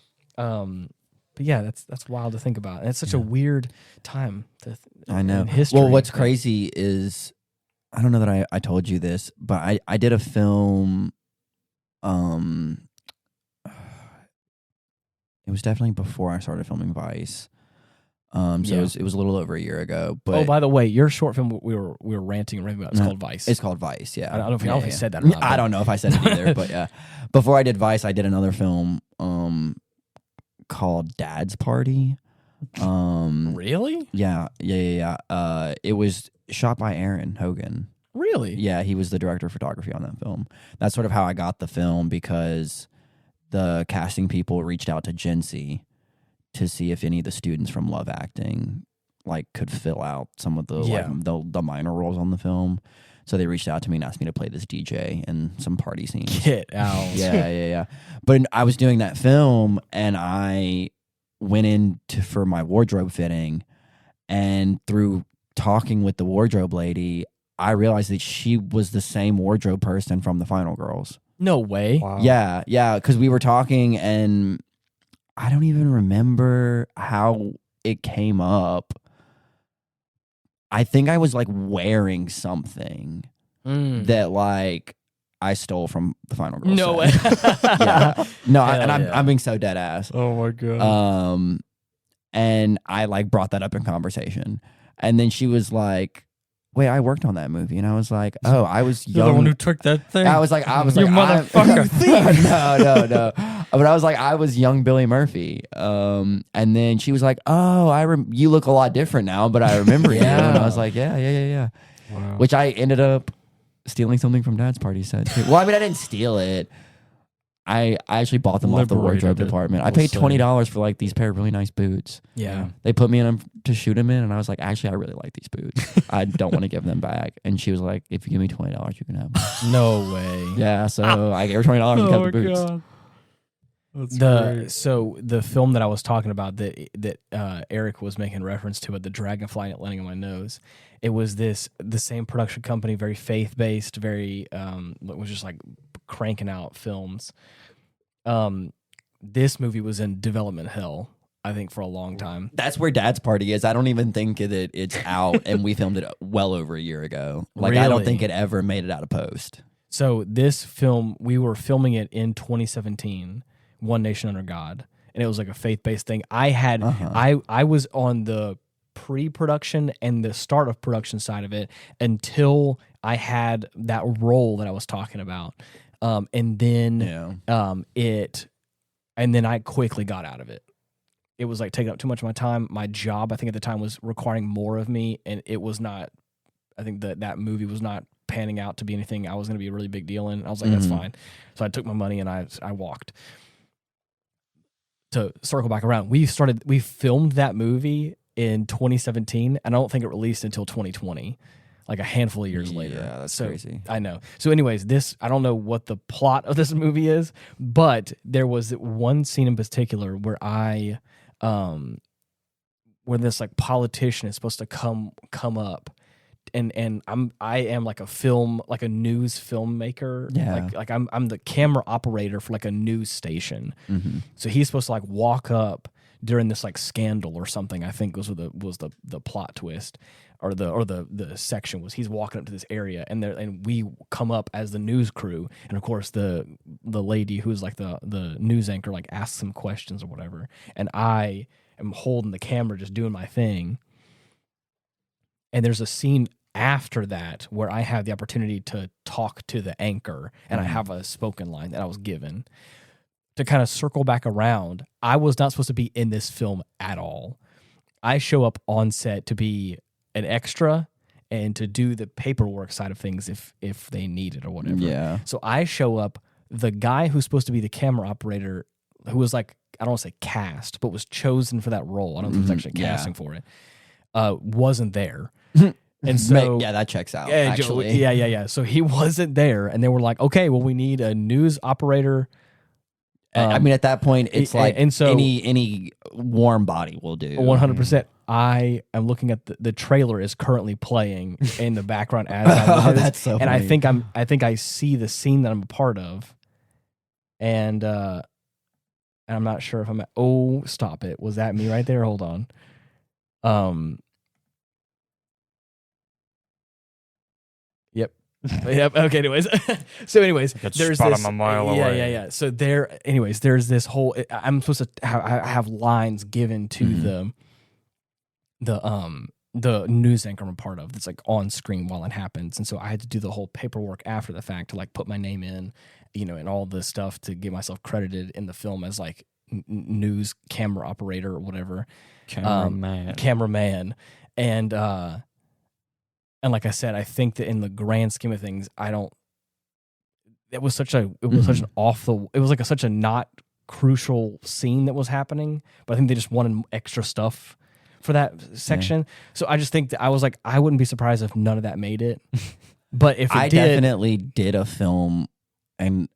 But yeah, that's wild to think about. And it's such a weird time. I know. In history. Well, what's crazy is, I don't know that I told you this, but I did a film. It was definitely before I started filming Vice. It was a little over a year ago. But by the way, your short film we were ranting and raving about, it's called Vice. It's called Vice. Yeah, I don't know if you said that or not. I don't know if I said it either, but yeah. Before I did Vice, I did another film called Dad's Party. Really? Yeah. It was shot by Aaron Hogan. Really? Yeah, he was the director of photography on that film. That's sort of how I got the film, because the casting people reached out to Gency to see if any of the students from Love Acting could fill out some of the minor roles on the film. So they reached out to me and asked me to play this DJ in some party scenes. Get out. Yeah. But I was doing that film, and I went in for my wardrobe fitting, and through talking with the wardrobe lady, I realized that she was the same wardrobe person from the Final Girls. No way. Wow. Yeah, because we were talking, and I don't even remember how it came up. I think I was wearing something that I stole from the Final Girls. No way. Yeah. No, I'm being so dead ass. Oh my god. And I brought that up in conversation, and then she was like, wait, I worked on that movie. And I was like, oh, I was You're young. the one who took that thing. I was like, you like, motherfucker. no. But I was like, I was young Billy Murphy. And then she was like, oh, you look a lot different now, but I remember you. And I was like, yeah. Wow. Which I ended up stealing something from Dad's party set too. Well, I mean, I didn't steal it. I actually bought them off the wardrobe department. I paid $20 for like these pair of really nice boots. Yeah. They put me in them to shoot them in, and I was like, actually, I really like these boots. I don't want to give them back. And she was like, if you give me $20, you can have them. No way. Yeah, so I gave her $20 and kept the boots. God. That's great. So the film that I was talking about that Eric was making reference to it, the dragonfly landing on my nose, it was the same production company, very faith based, very was just like cranking out films. This movie was in development hell, I think, for a long time. That's where Dad's party is. I don't even think that it's out, and we filmed it well over a year ago. Like, I don't think it ever made it out of post. So this film, we were filming it in 2017, One Nation Under God, and it was like a faith-based thing. I was on the pre-production and the start of production side of it until I had that role that I was talking about. And then I quickly got out of it. It was like taking up too much of my time. My job, I think at the time, was requiring more of me, and it was not. I think that movie was not panning out to be anything I was going to be a really big deal in. I was like, that's fine. So I took my money and I walked. To circle back around, we filmed that movie in 2017, and I don't think it released until 2020. Like a handful of years later. Yeah, that's crazy. I know. So anyways, I don't know what the plot of this movie is, but there was one scene in particular where where this like politician is supposed to come up, and I am like a news filmmaker. Yeah. Like I'm the camera operator for like a news station. Mm-hmm. So he's supposed to like walk up during this like scandal or something, I think was the plot twist. Or the section was he's walking up to this area and we come up as the news crew, and of course the lady who's like the news anchor like asks some questions or whatever, and I am holding the camera just doing my thing. And there's a scene after that where I have the opportunity to talk to the anchor, and I have a spoken line that I was given. To kind of circle back around, I was not supposed to be in this film at all. I show up on set to be an extra and to do the paperwork side of things if they need it or whatever. Yeah. So I show up, the guy who's supposed to be the camera operator, who was like, I don't want to say cast, but was chosen for that role. I don't think it was actually casting for it. Wasn't there. And so yeah, that checks out. Actually. Yeah. So he wasn't there, and they were like, okay, well, we need a news operator. I mean, at that point, it's like and so, any warm body will do. 100%. I am looking at the trailer is currently playing in the background as I that's so and funny. I think I see the scene that I'm a part of, and I'm not sure if I'm stop it. Was that me right there? Hold on. Yep. Yep. Okay. Anyways, there's spot this. them a mile away. Yeah. So there's this whole. I'm supposed to have lines given to the news anchor I'm a part of that's like on screen while it happens, and so I had to do the whole paperwork after the fact to like put my name in, and all this stuff to get myself credited in the film as like news camera operator or whatever, cameraman, and like I said, I think that in the grand scheme of things, it was such an such a not crucial scene that was happening, but I think they just wanted extra stuff for that section. So I just think that I was like, I wouldn't be surprised if none of that made it. But if it definitely did a film, and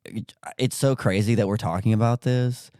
it's so crazy that we're talking about this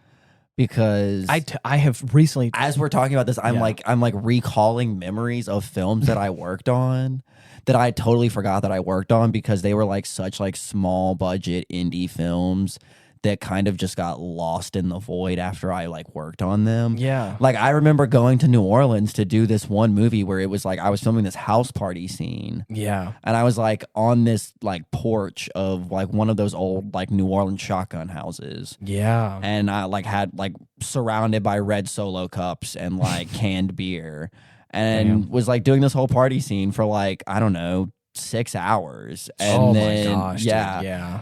because I have recently, as we're talking about this, I'm like recalling memories of films that I worked on that I totally forgot that I worked on because they were like such like small budget indie films that kind of just got lost in the void after I like worked on them. Yeah. Like I remember going to New Orleans to do this one movie where it was like I was filming this house party scene. Yeah. And I was like on this like porch of like one of those old like New Orleans shotgun houses. Yeah. And I like had like surrounded by red Solo cups and like canned beer. and was like doing this whole party scene for like, I don't know, 6 hours. And then, my gosh, yeah. dude, yeah.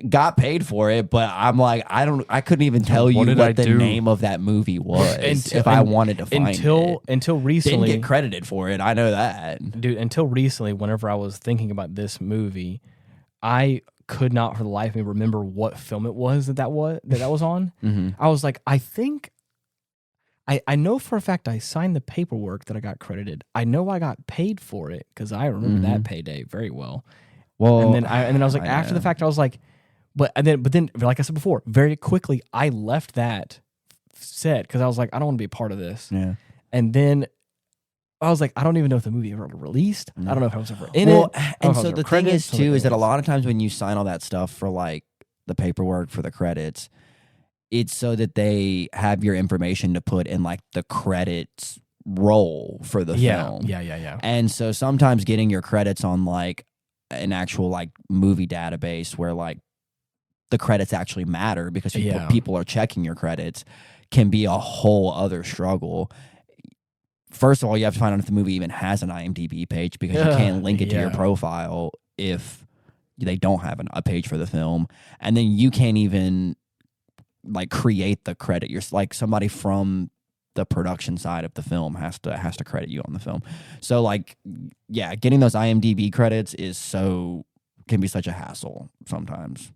Got paid for it, but I'm like, I couldn't even tell you what the name of that movie was if I wanted to find it. Until recently. Didn't get credited for it. I know that. Dude, until recently, whenever I was thinking about this movie, I could not for the life of me remember what film it was that was on. Mm-hmm. I was like, I think I know for a fact I signed the paperwork that I got credited. I know I got paid for it because I remember that payday very well. Well, and then I was like, after the fact, I was like, but then, like I said before, very quickly I left that set because I was like, I don't want to be a part of this. Yeah. And then I was like, I don't even know if the movie ever released. I don't know if I was ever in it. And so the thing is too is that a lot of times when you sign all that stuff for like the paperwork for the credits, it's so that they have your information to put in like the credits roll for the film. Yeah. And so sometimes getting your credits on like an actual like movie database where like the credits actually matter because people are checking your credits can be a whole other struggle. First of all, you have to find out if the movie even has an IMDb page because you can't link it to your profile if they don't have a page for the film. And then you can't even like create the credit. You're like somebody from the production side of the film has to credit you on the film. So like, yeah, getting those IMDb credits can be such a hassle sometimes.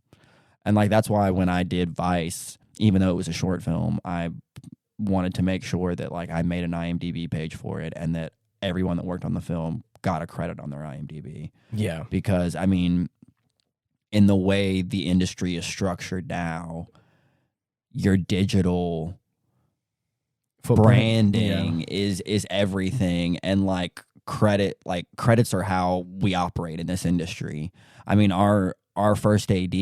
And like, that's why when I did Vice, even though it was a short film, I wanted to make sure that like I made an IMDb page for it and that everyone that worked on the film got a credit on their IMDb. Yeah. Because I mean, in the way the industry is structured now, your digital branding is everything, and like credits are how we operate in this industry. I mean, our first AD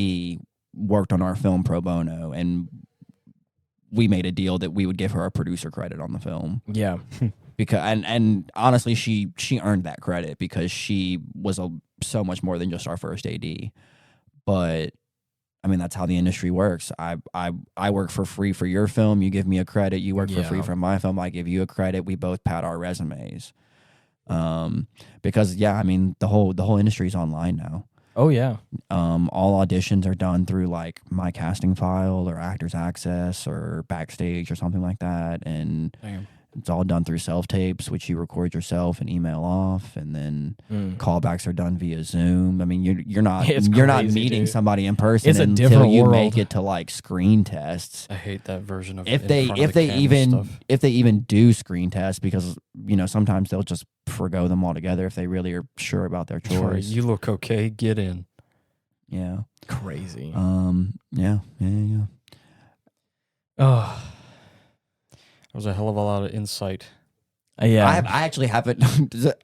worked on our film pro bono, and we made a deal that we would give her a producer credit on the film. Yeah. Because and honestly, she earned that credit because she was so much more than just our first AD. But I mean, that's how the industry works. I work for free for your film. You give me a credit. You work for free for my film. I give you a credit. We both pad our resumes. Because I mean, the whole industry is online now. Oh yeah. All auditions are done through like My Casting File or Actors Access or Backstage or something like that, and it's all done through self tapes, which you record yourself and email off, and then callbacks are done via Zoom. I mean, you're not meeting somebody in person until you make it to like screen tests. I hate that version of if they even do screen tests, because sometimes they'll just forgo them altogether if they really are sure about their choice. You look okay, get in. Yeah, crazy. Yeah. Oh. That was a hell of a lot of insight. Yeah, I actually haven't.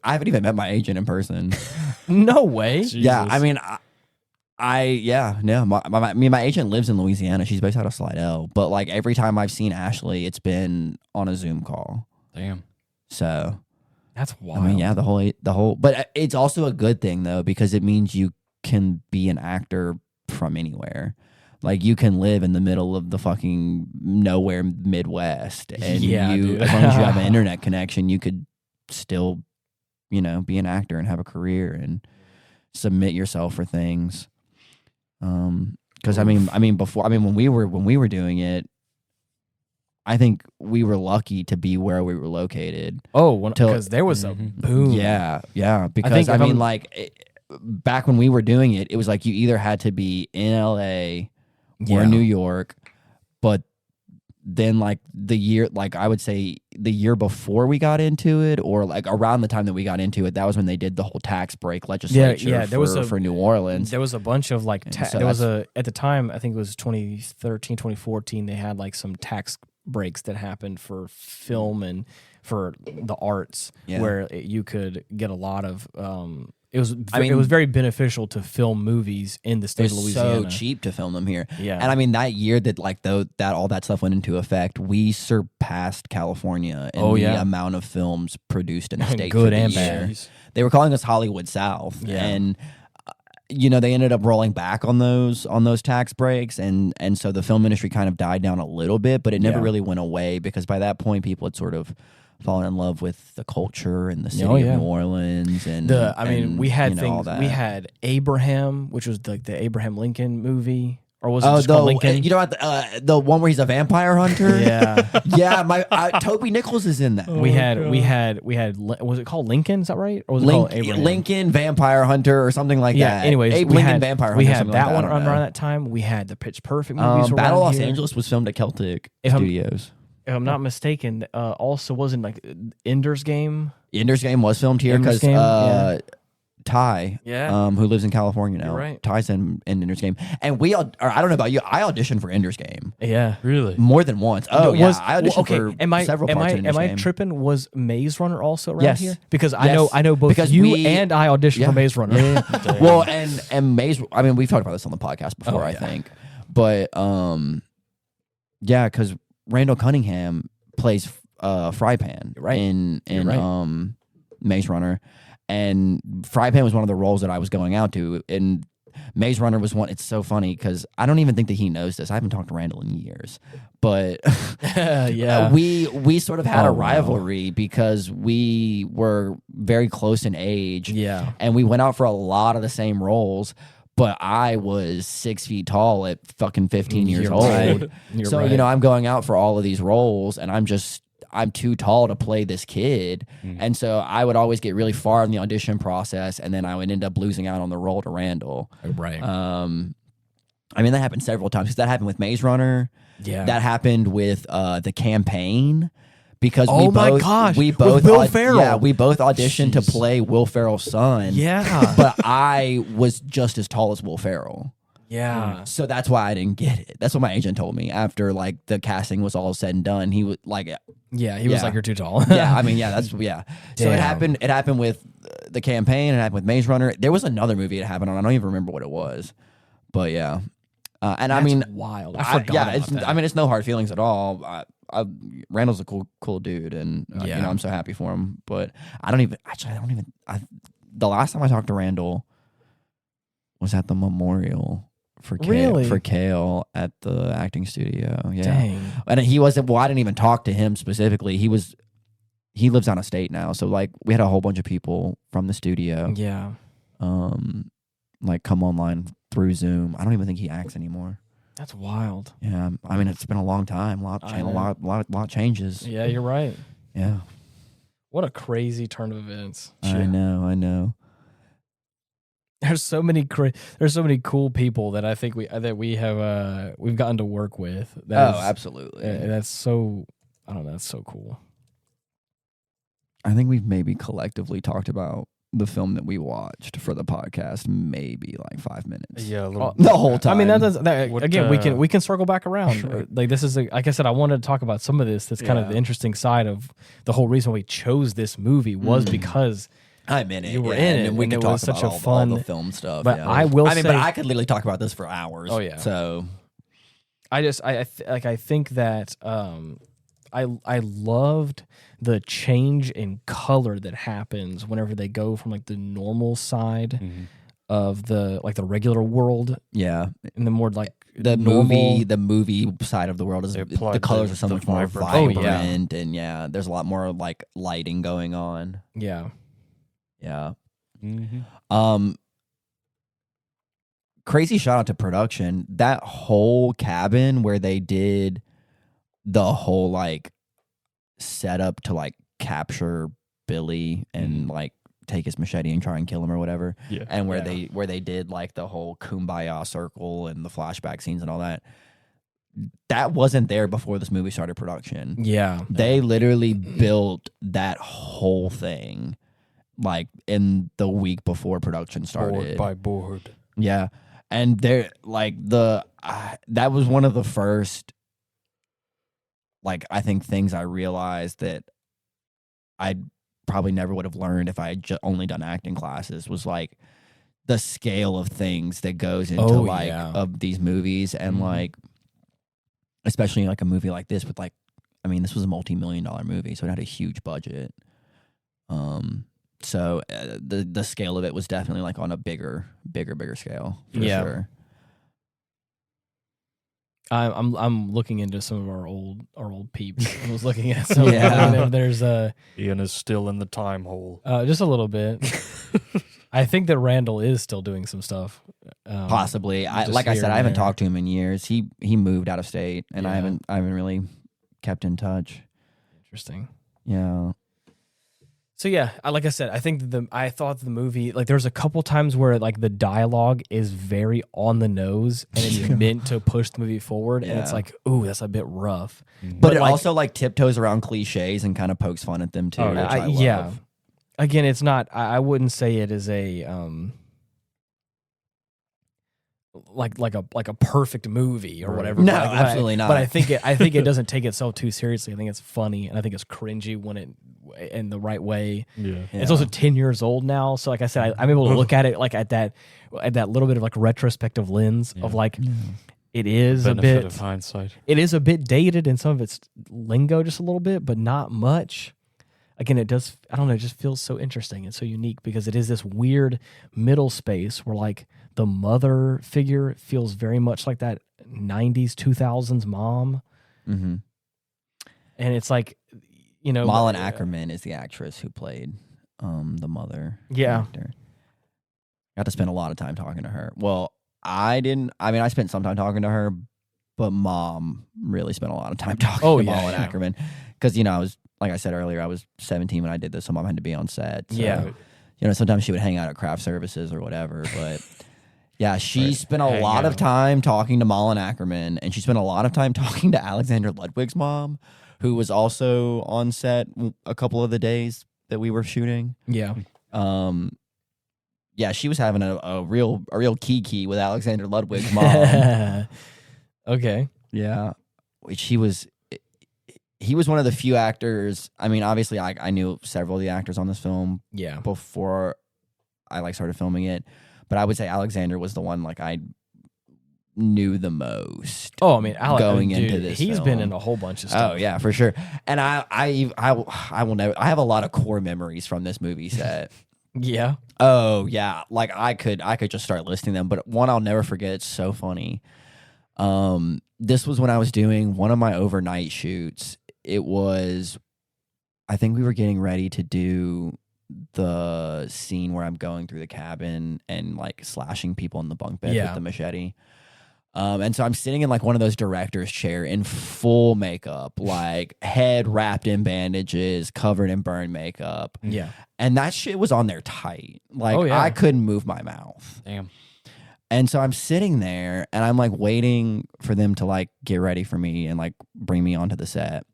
I haven't even met my agent in person. No way. Jesus. Yeah, I mean, my agent lives in Louisiana. She's based out of Slidell, but like every time I've seen Ashley, it's been on a Zoom call. Damn. So that's wild. I mean, yeah, the whole. But it's also a good thing though, because it means you can be an actor from anywhere. Like, you can live in the middle of the fucking nowhere Midwest, and as long as you have an internet connection, you could still, be an actor and have a career and submit yourself for things. Because I mean, when we were doing it, I think we were lucky to be where we were located. Oh, because there was a boom. Yeah. Because I mean, back when we were doing it, it was like you either had to be in LA. Or New York, but then like the year, like I would say the year before we got into it, or like around the time that we got into it, that was when they did the whole tax break legislature for New Orleans. There was a bunch of like, at the time, I think it was 2013, 2014, they had like some tax breaks that happened for film and for the arts where you could get a lot of, it was very beneficial to film movies in the state of Louisiana. So cheap to film them here. Yeah. And I mean, that year that all that stuff went into effect, we surpassed California in the amount of films produced in the state. Good and bad. They were calling us Hollywood South. Yeah. And they ended up rolling back on those tax breaks, and so the film industry kind of died down a little bit, but it never really went away, because by that point people had sort of falling in love with the culture and the city of New Orleans and we had things. All that. We had Abraham, which was like the Abraham Lincoln movie. Or was it just called Lincoln? You know what? The one where he's a vampire hunter. Yeah, yeah. Toby Nichols is in that. We had. Was it called Lincoln? Is that right? Or was it called Abraham? Lincoln Vampire Hunter or something like that. Anyways, Lincoln Vampire Hunter. We had that one around that time. We had the Pitch Perfect movies. Battle of Los here. Angeles was filmed at Celtic Studios. If I'm not mistaken, also wasn't like Ender's Game. Ender's Game was filmed here because Ty, who lives in California now. Right. Ty's in Ender's Game, and I don't know about you. I auditioned for Ender's Game. Yeah, really, more than once. Oh yeah, I auditioned for several parts of Ender's Game. Am I tripping? Was Maze Runner also around here? Because I know both and I auditioned for Maze Runner. Yeah. Well, and Maze. I mean, we've talked about this on the podcast before, I think, but because Randall Cunningham plays Fry Pan in Maze Runner. And Fry Pan was one of the roles that I was going out to. And Maze Runner was one. It's so funny because I don't even think that he knows this. I haven't talked to Randall in years. But we sort of had a rivalry because we were very close in age. Yeah. And we went out for a lot of the same roles. But I was 6 feet tall at fucking 15 years old. Right. So, I'm going out for all of these roles and I'm too tall to play this kid. And so I would always get really far in the audition process and then I would end up losing out on the role to Randall. Right. That happened several times because that happened with Maze Runner. Yeah. That happened with The Campaign because Will Ferrell. Yeah, we both auditioned to play Will Ferrell's son. Yeah. But I was just as tall as Will Ferrell. Yeah. So that's why I didn't get it. That's what my agent told me after like the casting was all said and done. He was like, he was like, you're too tall. So it happened with The Campaign. It happened with Maze Runner. There was another movie that happened on. I don't even remember what it was, but yeah. That's wild. I forgot about that. It's no hard feelings at all. Randall's a cool dude, and I'm so happy for him. But the last time I talked to Randall was at the memorial for Kale at the acting studio. Yeah. Dang. And he wasn't. Well, I didn't even talk to him specifically. He lives out of state now, so like we had a whole bunch of people from the studio. Yeah. Like come online through Zoom. I don't even think he acts anymore. That's wild. Yeah, I mean it's been a long time. A lot changes. Yeah, you're right. Yeah. What a crazy turn of events. I know. There's so many cool people that I think we've gotten to work with. Absolutely. That's so that's so cool. I think we've maybe collectively talked about the film that we watched for the podcast maybe like 5 minutes. Yeah, the whole time. I mean, we can circle back around. Sure. Like this is like I said, I wanted to talk about some of this. That's kind of the interesting side of the whole reason we chose this movie was because I'm in it. You were in it, and we could talk about all the film stuff. But I will say, but I could literally talk about this for hours. Oh yeah. So I think that I loved the change in color that happens whenever they go from like the normal side of the regular world. Yeah. And the more like the movie side of the world is the colors are so much more vibrant and there's a lot more like lighting going on. Yeah. Yeah. Crazy shout out to production. That whole cabin where they did the whole like setup to like capture Billy and like take his machete and try and kill him or whatever. Yeah. And where they did like the whole kumbaya circle and the flashback scenes and all that. That wasn't there before this movie started production. Yeah. They literally built that whole thing like in the week before production started. Board by board. Yeah. And they're like that was one of the first like I think things I realized that I probably never would have learned if I had only done acting classes was like the scale of things that goes into of these movies and like especially like a movie like this with like I mean this was a multi-million-dollar movie so it had a huge budget. So the scale of it was definitely like on a bigger scale for sure. I'm looking into some of our old peeps. I was looking at some. Yeah. There's Ian is still in the time hole. Just a little bit. I think that Randall is still doing some stuff. Possibly. Like I said, I haven't talked to him in years. He moved out of state, and I haven't really kept in touch. Interesting. Yeah. So yeah, like I said, I think I thought the movie, like there's a couple times where like the dialogue is very on the nose and it's meant to push the movie forward, and it's like, ooh, that's a bit rough. But it also like tiptoes around cliches and kind of pokes fun at them too. Which I love. Yeah. Again, it's not. I wouldn't say it is a like a perfect movie or whatever. No, absolutely not. But I think it doesn't take itself too seriously. I think it's funny, and I think it's cringy when it in the right way. Yeah. It's also 10 years old now, so like I said, I'm able to look at it like at that little bit of like retrospective lens of like it is benefit a bit of hindsight. It is a bit dated in some of its lingo, just a little bit, but not much. Again, it does. I don't know. It just feels so interesting and so unique because it is this weird middle space where like the mother figure feels very much like that 90s 2000s mom, and it's like. Malin Ackerman is the actress who played the mother. Yeah. Character. Got to spend a lot of time talking to her. Well, I didn't. I mean, I spent some time talking to her, but Mom really spent a lot of time talking to Malin Ackerman because I was, like I said earlier, I was 17 when I did this, so Mom had to be on set. So, sometimes she would hang out at craft services or whatever, but. Yeah, she spent a lot of time talking to Malin Ackerman, and she spent a lot of time talking to Alexander Ludwig's mom, who was also on set a couple of the days that we were shooting. Yeah. Yeah, she was having a real kiki with Alexander Ludwig's mom. Okay. Yeah. He was one of the few actors. I mean, obviously I knew several of the actors on this film before I started filming it. But I would say Alexander was the one I knew the most. Oh, I mean, going into this, he's been in a whole bunch of stuff. Oh yeah, for sure. And I will never. I have a lot of core memories from this movie set. Yeah. Oh yeah, I could just start listing them. But one I'll never forget. It's so funny. This was when I was doing one of my overnight shoots. It was, I think we were getting ready to do the scene where I'm going through the cabin and slashing people in the bunk bed with the machete. And so I'm sitting in one of those director's chair in full makeup, head wrapped in bandages, covered in burn makeup. Yeah. And that shit was on there tight. I couldn't move my mouth. Damn. And so I'm sitting there and I'm waiting for them to get ready for me and bring me onto the set.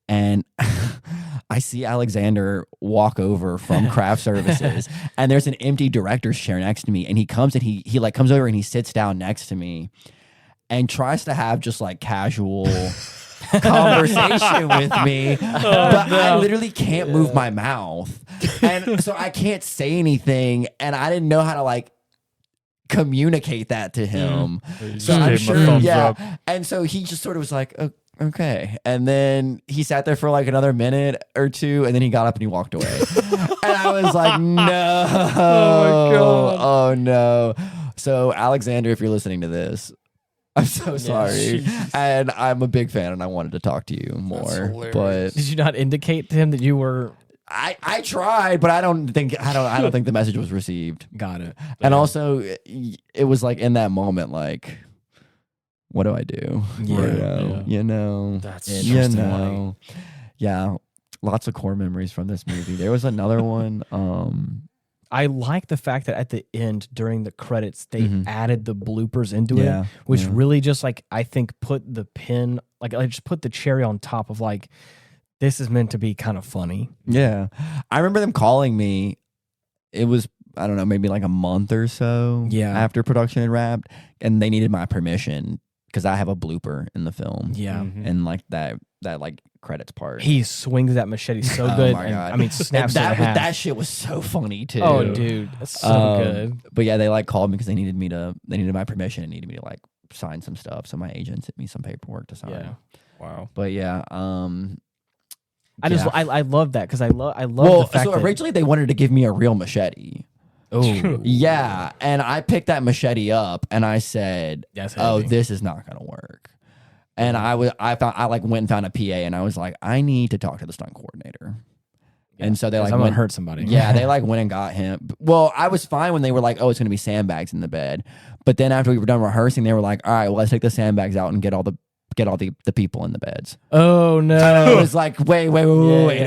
And I see Alexander walk over from craft services and there's an empty director's chair next to me. And he comes and he comes over and he sits down next to me and tries to have just casual conversation with me. But I literally can't move my mouth. And so I can't say anything. And I didn't know how to communicate that to him. So I'm sure, And so he just sort of was like, okay. And then he sat there for another minute or two, and then he got up and he walked away. And I was like, no. Oh, my God. Oh, no. So, Alexander, if you're listening to this, I'm so sorry. And I'm a big fan, and I wanted to talk to you more. But did you not indicate to him that you were... I tried, but I don't think the message was received. Got it. And also, it was in that moment, what do I do? Yeah. That's interesting. Yeah, lots of core memories from this movie. There was another one. I like the fact that at the end, during the credits, they added the bloopers into it, which really just I think put the pin, I just put the cherry on top of this is meant to be kind of funny. Yeah, I remember them calling me. It was, I don't know, maybe a month or so after production had wrapped, and they needed my permission. Because I have a blooper in the film. Yeah. And that credits part. He swings that machete so good. My God. I mean, snaps it in half. That shit was so funny too. Oh, dude. That's so good. But yeah, they called me because they needed my permission and needed me to sign some stuff. So my agent sent me some paperwork to sign. Yeah. Wow. But yeah. I love that because I love the fact that originally they wanted to give me a real machete. Oh yeah, and I picked that machete up and I said, "Oh, this is not gonna work." And I went and found a PA, and I was like, I need to talk to the stunt coordinator. Yeah, and so they like I'm gonna hurt somebody. Yeah, they like went and got him. Well, I was fine when they were like, oh, it's gonna be sandbags in the bed. But then after we were done rehearsing, they were like, all right, well, let's take the sandbags out and get all the people in the beds. Oh no! And I was like, wait,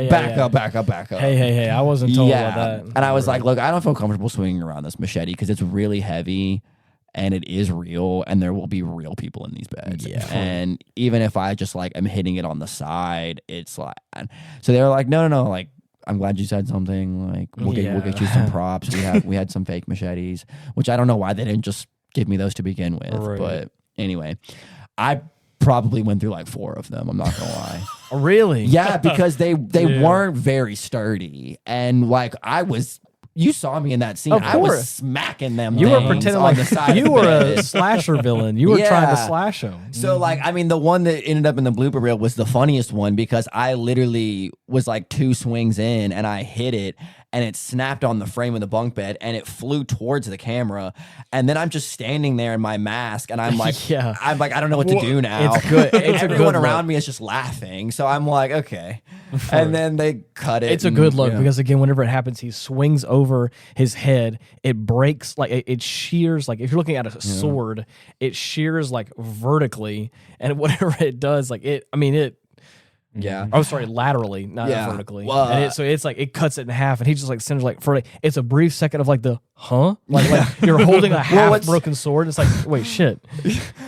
back up. Hey! I wasn't told about that. And I was like, look, I don't feel comfortable swinging around this machete because it's really heavy. And it is real, and there will be real people in these beds. Yeah. And even if I just like am hitting it on the side, it's like. So they were like, no. Like, I'm glad you said something. Like, we'll get you some props. We had some fake machetes, which I don't know why they didn't just give me those to begin with. Right. But anyway, I probably went through like 4 of them. I'm not gonna lie. Really? Yeah, because they weren't very sturdy, and like you saw me in that scene. I was smacking them. You were pretending like the side you were a slasher villain. You were trying to slash them. So like, I mean, the one that ended up in the blooper reel was the funniest one because I literally was like 2 swings in and I hit it and it snapped on the frame of the bunk bed and it flew towards the camera. And then I'm just standing there in my mask and I'm like, I don't know what to do now. It's good. It's everyone around me is just laughing. So I'm like, okay. And then they cut it. It's a good look because again, whenever it happens, he swings over his head. It breaks like it shears. Like if you're looking at a sword, it shears like vertically, and whatever it does, like it. I mean it. Yeah. Oh, sorry, laterally, not vertically. Well, and so it's like it cuts it in half, and he just like sends like for it's a brief second of like the like you're holding a half broken sword. It's like wait shit.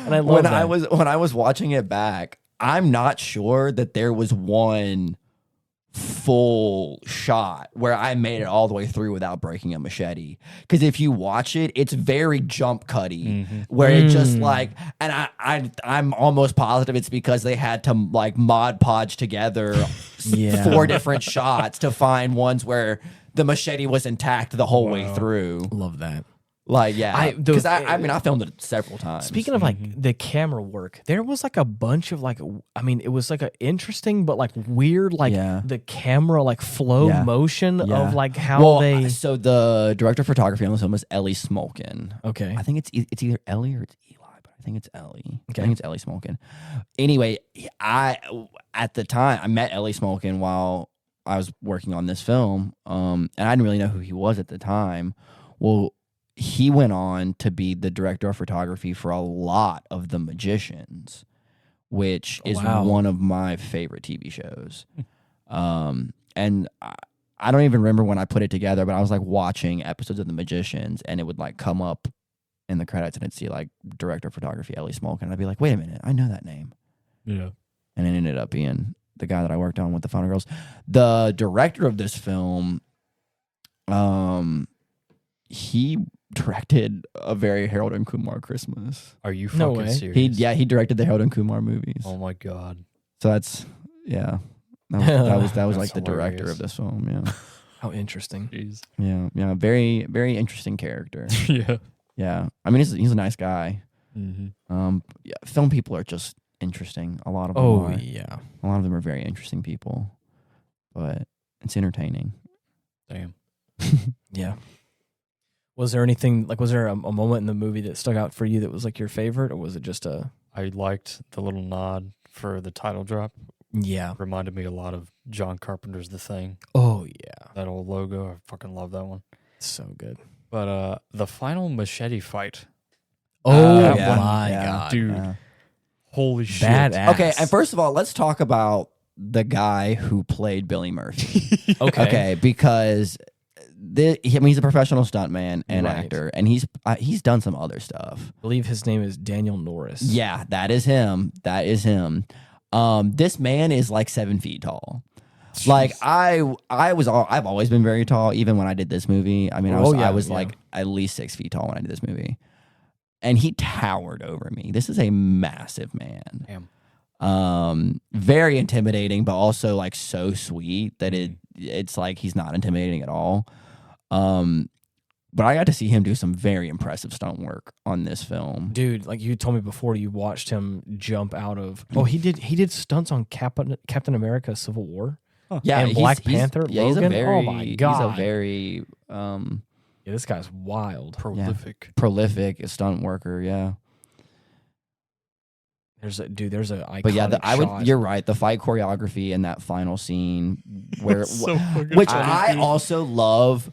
And I love that. When I was watching it back, I'm not sure that there was one full shot where I made it all the way through without breaking a machete. Because if you watch it, it's very jump cutty, where it just like, and I'm almost positive it's because they had to like Mod Podge together 4 different shots to find ones where the machete was intact the whole way through. Love that. Like, because I filmed it several times. Speaking of like the camera work, there was like a bunch of like, I mean, it was like an interesting but like weird like the camera like flow motion of like how they. So the director of photography on this film is Ellie Smolkin. Okay, I think it's either Ellie or it's Eli, but I think it's Ellie. Okay. I think it's Ellie Smolkin. Anyway, at the time I met Ellie Smolkin while I was working on this film, and I didn't really know who he was at the time. Well, he went on to be the director of photography for a lot of The Magicians, which is one of my favorite TV shows. And I don't even remember when I put it together, but I was like watching episodes of The Magicians and it would like come up in the credits and I'd see like director of photography, Ellie Smolkin. And I'd be like, wait a minute, I know that name. Yeah. And it ended up being the guy that I worked on with the Final Girls. The director of this film, he directed a very Harold and Kumar Christmas. Are you fucking serious? He directed the Harold and Kumar movies. Oh my god! So that's that was like the director of this film. Yeah. How interesting. Jeez. Yeah. Very very interesting character. Yeah. I mean, he's a nice guy. Film people are just interesting. A lot of them are. A lot of them are very interesting people, but it's entertaining. Damn. Yeah. Was there anything like? Was there a moment in the movie that stuck out for you that was like your favorite, or was it just a? I liked the little nod for the title drop. Yeah, reminded me a lot of John Carpenter's The Thing. Oh yeah, that old logo. I fucking love that one. So good. But the final machete fight. Oh my god, dude! Holy shit! Badass. Okay, and first of all, let's talk about the guy who played Billy Murphy. Okay, because. He's a professional stuntman and actor, and he's done some other stuff. I believe his name is Daniel Norris. Yeah, that is him. This man is like 7 feet tall. Jeez. Like I've always been very tall, even when I did this movie. I mean, I was like at least 6 feet tall when I did this movie, and he towered over me. This is a massive man. Damn. Very intimidating, but also like so sweet that it's like he's not intimidating at all. But I got to see him do some very impressive stunt work on this film. Dude, like you told me before, you watched him jump out of. Oh, he did stunts on Captain America: Civil War. Huh. Yeah, and Black Panther. Logan. Oh my god, he's a very this guy's wild, prolific stunt worker. Yeah. There's a iconic But yeah, shot. you're right. The fight choreography in that final scene, where So fucking which funny. I also love,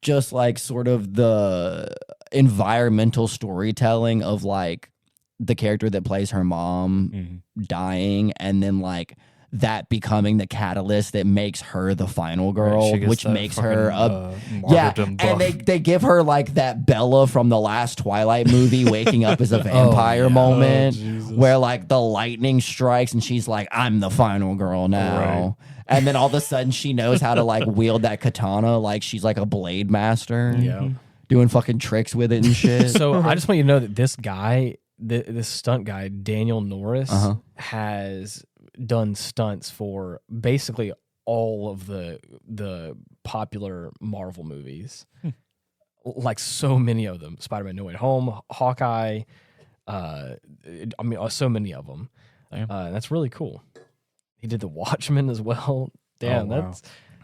just like sort of the environmental storytelling of like the character that plays her mom dying, and then like that becoming the catalyst that makes her the final girl, Right, which makes her martyrdom and buff. they give her like that Bella from the last Twilight movie waking up as a vampire moment, where like the lightning strikes and she's like, I'm the final girl now. Right. And then all of a sudden she knows how to like wield that katana like she's like a blade master. Yeah. Doing fucking tricks with it and shit. So I just want you to know that this guy, this stunt guy, Daniel Norris, has done stunts for basically all of the popular Marvel movies. Like so many of them. Spider-Man No Way Home, Hawkeye, so many of them. That's really cool. He did The Watchmen as well. Damn, wow.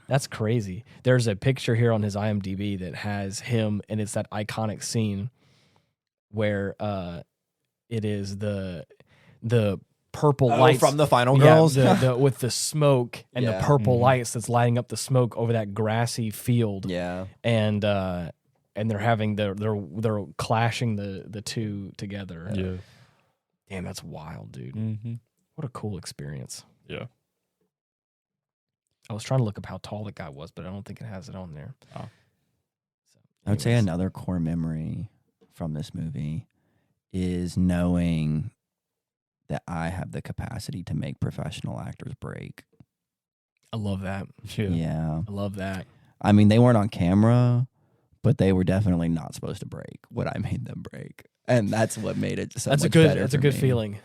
that's crazy. There's a picture here on his IMDb that has him, and it's that iconic scene where it is the purple lights from the Final Girls, with the smoke and the purple lights that's lighting up the smoke over that grassy field. Yeah, and they're having they're clashing the two together. Yeah. Damn, that's wild, dude. Mm-hmm. What a cool experience. Yeah. I was trying to look up how tall the guy was, but I don't think it has it on there. Oh. So, I would say another core memory from this movie is knowing that I have the capacity to make professional actors break. I love that. Yeah. I love that. I mean, they weren't on camera, but they were definitely not supposed to break what I made them break. And that's what made it so much better. That's a good me. feeling.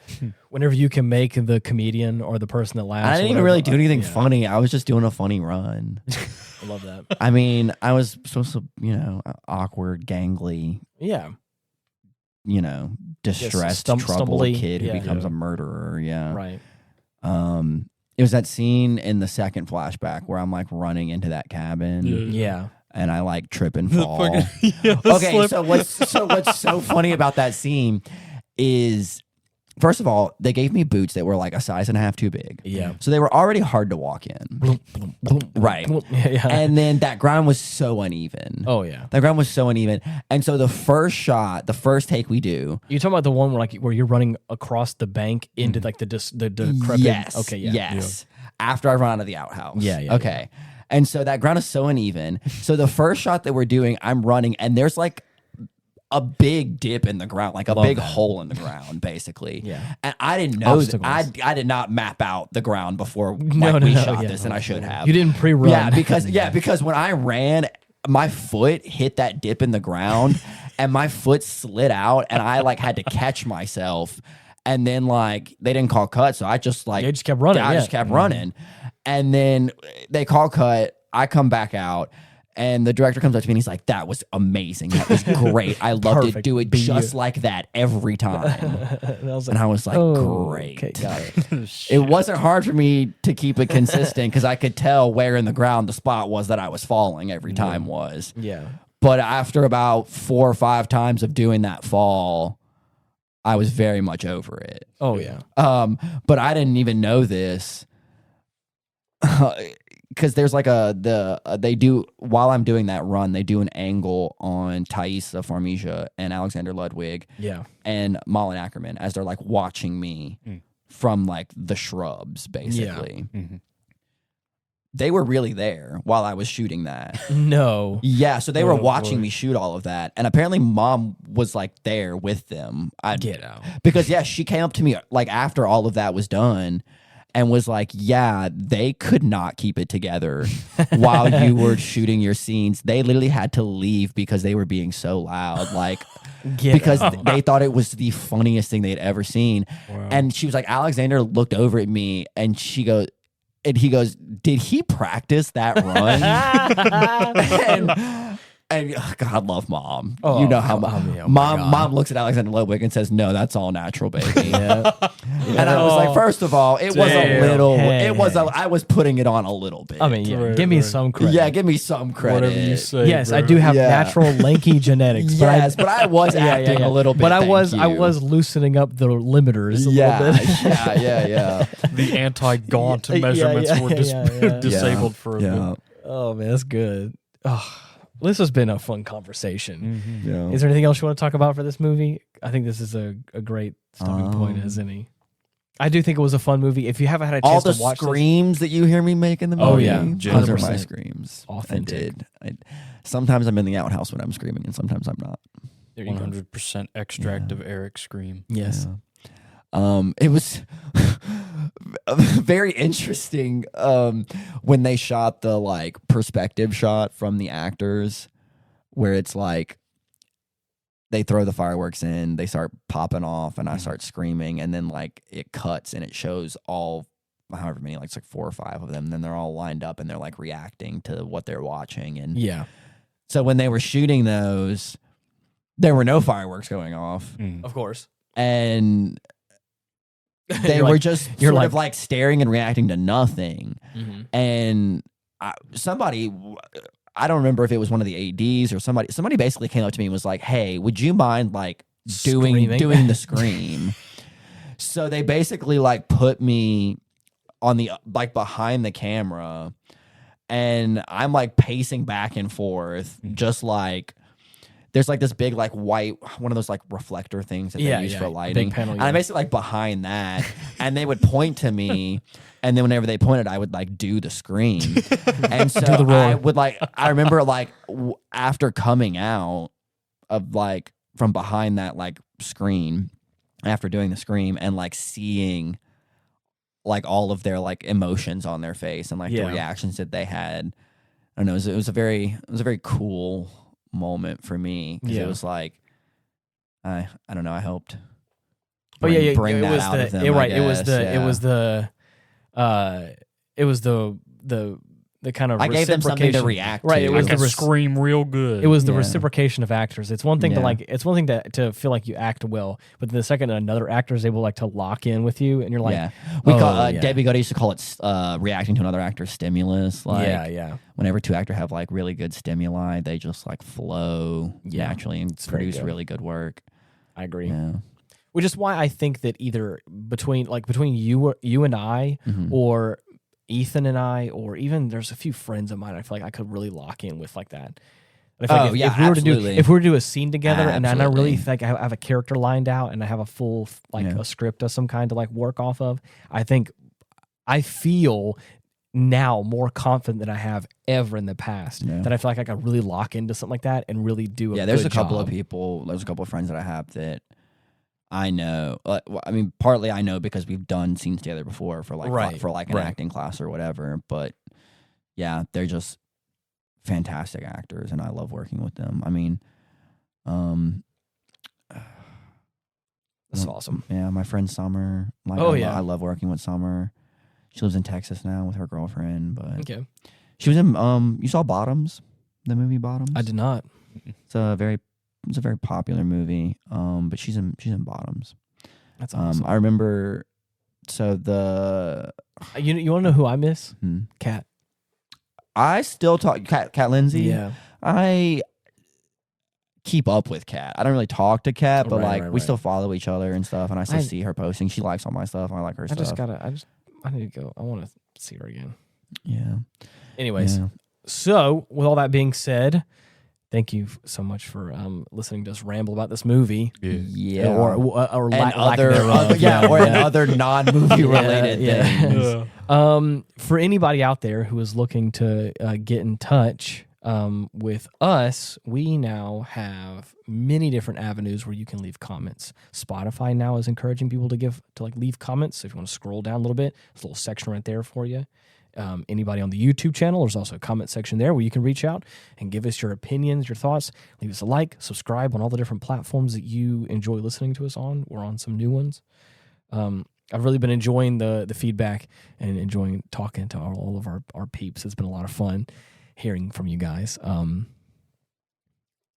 Whenever you can make the comedian or the person that laughs. I didn't even really do anything funny. I was just doing a funny run. I love that. I mean, I was supposed to, awkward, gangly, distressed, troubled stumbly, kid who becomes a murderer. Yeah. Right. It was that scene in the second flashback where I'm like running into that cabin. Yeah. And I like trip and fall. Okay, so what's so funny about that scene is, first of all, they gave me boots that were like a size and a half too big. Yeah. So they were already hard to walk in. Right. Yeah. And then that ground was so uneven. Oh yeah. The ground was so uneven. And so the first take we do. You talking about the one where you're running across the bank into like the decrepit? Yes. Okay. Yeah. Yes. After I run out of the outhouse. Yeah. Okay. And so that ground is so uneven. So the first shot that we're doing, I'm running, and there's like a big dip in the ground, like a big hole in the ground, basically. Yeah. And I didn't know Obstacles. I did not map out the ground before we shot this, and I should have. You didn't pre-run. Because when I ran, my foot hit that dip in the ground, and my foot slid out, and I like had to catch myself. And then like they didn't call cut, so I just like just kept running. I just kept running. And then they call cut. I come back out, and the director comes up to me and he's like, "That was amazing. That was great. I loved it. Do it just like that every time." And I was like, "Great." Okay, got it. It wasn't hard for me to keep it consistent because I could tell where in the ground the spot was that I was falling every time was. Yeah. But after about 4 or 5 times of doing that fall, I was very much over it. Oh yeah. But I didn't even know this. Because there's like they do, while I'm doing that run, they do an angle on Thaisa Farmiga and Alexander Ludwig and Malin Ackerman as they're like watching me from like the shrubs, basically. Yeah. Mm-hmm. They were really there while I was shooting that. No. Yeah, so they were watching me shoot all of that. And apparently mom was like there with them. Get out. Because she came up to me like after all of that was done and was like, yeah, they could not keep it together while you were shooting your scenes. They literally had to leave because they were being so loud. Like, because they thought it was the funniest thing they'd ever seen. Wow. And she was like, Alexander looked over at me and he goes, did he practice that run? And God, I love Mom. Oh, you know how Mom looks at Alexander Ludwig and says, "No, that's all natural, baby." And I was like, first of all, it was a little. I was putting it on a little bit. I mean, give me some credit. Yeah, give me some credit. Whatever you say. Yes, bro. I do have natural lanky genetics. But I was acting a little bit. But I was loosening up the limiters a little bit. Yeah. The anti-gaunt measurements were disabled for a bit. Oh man, that's good. Oh, this has been a fun conversation. Mm-hmm. Yeah. Is there anything else you want to talk about for this movie? I think this is a great starting point as any. I do think it was a fun movie. If you haven't had a chance to watch screams that you hear me make in the movie, oh yeah, those are my screams. Authentic. Sometimes I'm in the outhouse when I'm screaming, and sometimes I'm not. 100% extract of Eric's scream. Yes. Yeah. It was very interesting when they shot the like perspective shot from the actors, where it's like they throw the fireworks in, they start popping off, and I start screaming, and then like it cuts and it shows all however many, like it's like 4 or 5 of them, and then they're all lined up and they're like reacting to what they're watching. And so when they were shooting those, there were no fireworks going off, of course, and they were just sort of like staring and reacting to nothing. And somebody, I don't remember if it was one of the ADs or somebody basically came up to me and was like, "Hey, would you mind like doing the scream?" So they basically like put me on the like behind the camera, and I'm like pacing back and forth, just like there's like this big like white one of those like reflector things that they use for lighting, panel, and I'm basically like behind that, and they would point to me, and then whenever they pointed, I would like do the scream, and so I would like I remember like after coming out of like from behind that like screen after doing the scream and like seeing like all of their like emotions on their face and like the reactions that they had. I don't know. It was a very cool moment for me because it was like I don't know. I helped. Bring that out of them. It was the kind of I gave them something to react to. Right, it was the scream real good. It was the reciprocation of actors. It's one thing to feel like you act well, but the second another actor is able like to lock in with you, and you're like, we call Debbie Goody used to call it reacting to another actor's stimulus. Like, whenever 2 actors have like really good stimuli, they just like flow naturally and produce really good work. I agree. Yeah. Which is why I think that either between you and I, or Ethan and I, or even there's a few friends of mine, I feel like I could really lock in with like that. And I feel like if we were to do a scene together, and I really think I have a character lined out, and I have a full a script of some kind to like work off of, I feel now more confident than I have ever in the past. That I feel like I could really lock into something like that and really do a there's good a couple job. of people. There's a couple of friends that I have that I know. I mean, partly I know because we've done scenes together before for like an acting class or whatever. But yeah, they're just fantastic actors, and I love working with them. I mean, that's awesome. Yeah, my friend Summer. I love working with Summer. She lives in Texas now with her girlfriend. But she was in. You saw Bottoms, the movie Bottoms? I did not. It's a very popular movie, but she's in Bottoms. That's awesome. I remember. So the you want to know who I miss? Kat. I still talk Kat Lindsay. Yeah, I keep up with Kat. I don't really talk to Kat, but we still follow each other and stuff. And I still see her posting. She likes all my stuff. I like her stuff. I need to go. I want to see her again. Yeah. Anyways, so with all that being said, thank you so much for listening to us ramble about this movie. Yeah. Or other non-movie related things. For anybody out there who is looking to get in touch with us, we now have many different avenues where you can leave comments. Spotify now is encouraging people to leave comments. So if you want to scroll down a little bit, there's a little section right there for you. Anybody on the YouTube channel, there's also a comment section there where you can reach out and give us your opinions, your thoughts. Leave us a like, subscribe on all the different platforms that you enjoy listening to us on. We're on some new ones. I've really been enjoying the feedback and enjoying talking to all of our peeps. It's been a lot of fun hearing from you guys.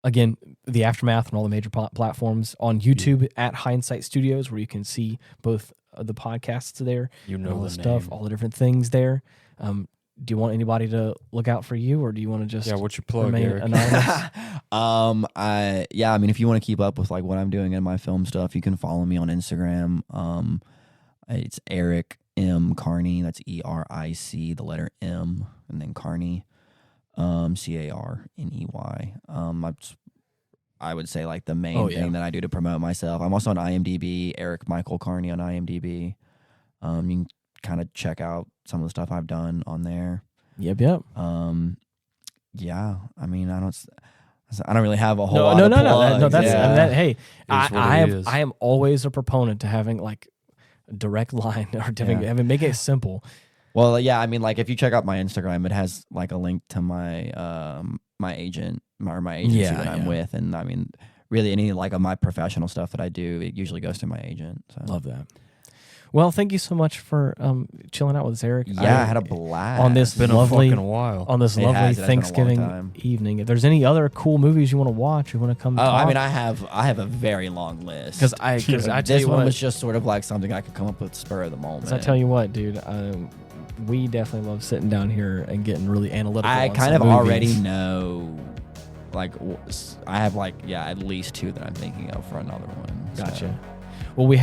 Again, the Aftermath on all the major platforms. On YouTube at Hindsight Studios, where you can see both the podcasts there, all the stuff, all the different things there. Do you want anybody to look out for you, or do you want to just what's your plug, remain Eric? anonymous? I mean, if you want to keep up with like what I'm doing in my film stuff, you can follow me on Instagram. It's Eric M Carney. That's ERIC, the letter M, and then Carney, CARNEY. I would say like the main thing that I do to promote myself. I'm also on IMDb, Eric Michael Carney on IMDb. You can kind of check out some of the stuff I've done on there. Yep. Yeah. I mean, I don't really have a whole lot of plugs. No, that's hey, I am always a proponent to having like a direct line or to make it simple. Well, yeah, I mean, like if you check out my Instagram, it has like a link to my my agent or my agency that I'm with, and I mean, really any like of my professional stuff that I do, it usually goes to my agent. So. Love that. Well, thank you so much for chilling out with us, Eric. Yeah, I had a blast. On this lovely, a fucking while. On this lovely Thanksgiving evening. If there's any other cool movies you want to watch, you want to come talk. I mean, I have a very long list. Because I tell this you one what, was just sort of like something I could come up with spur of the moment. Because I tell you what, dude, we definitely love sitting down here and getting really analytical. I on kind some of movies. already know, like, I have like at least two that I'm thinking of for another one. Gotcha. So. Well, we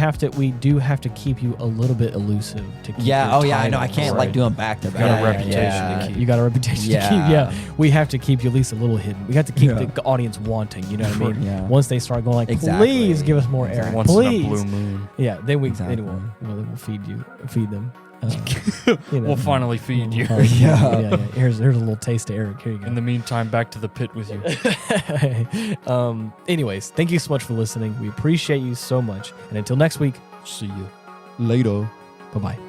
do have to keep you a little bit elusive to keep your I know. I can't like do them back to back. Got a reputation to keep. You got a reputation to keep. Yeah, we have to keep you at least a little hidden. We have to keep the audience wanting. You know what I mean? Yeah. Once they start going like, please give us more Eric. Once please. in a blue moon. Yeah, then we'll feed them. We'll finally feed you. Yeah. Here's a little taste of Eric. Here you go. In the meantime, back to the pit with you. Anyways, thank you so much for listening. We appreciate you so much. And until next week, See you later. Bye-bye.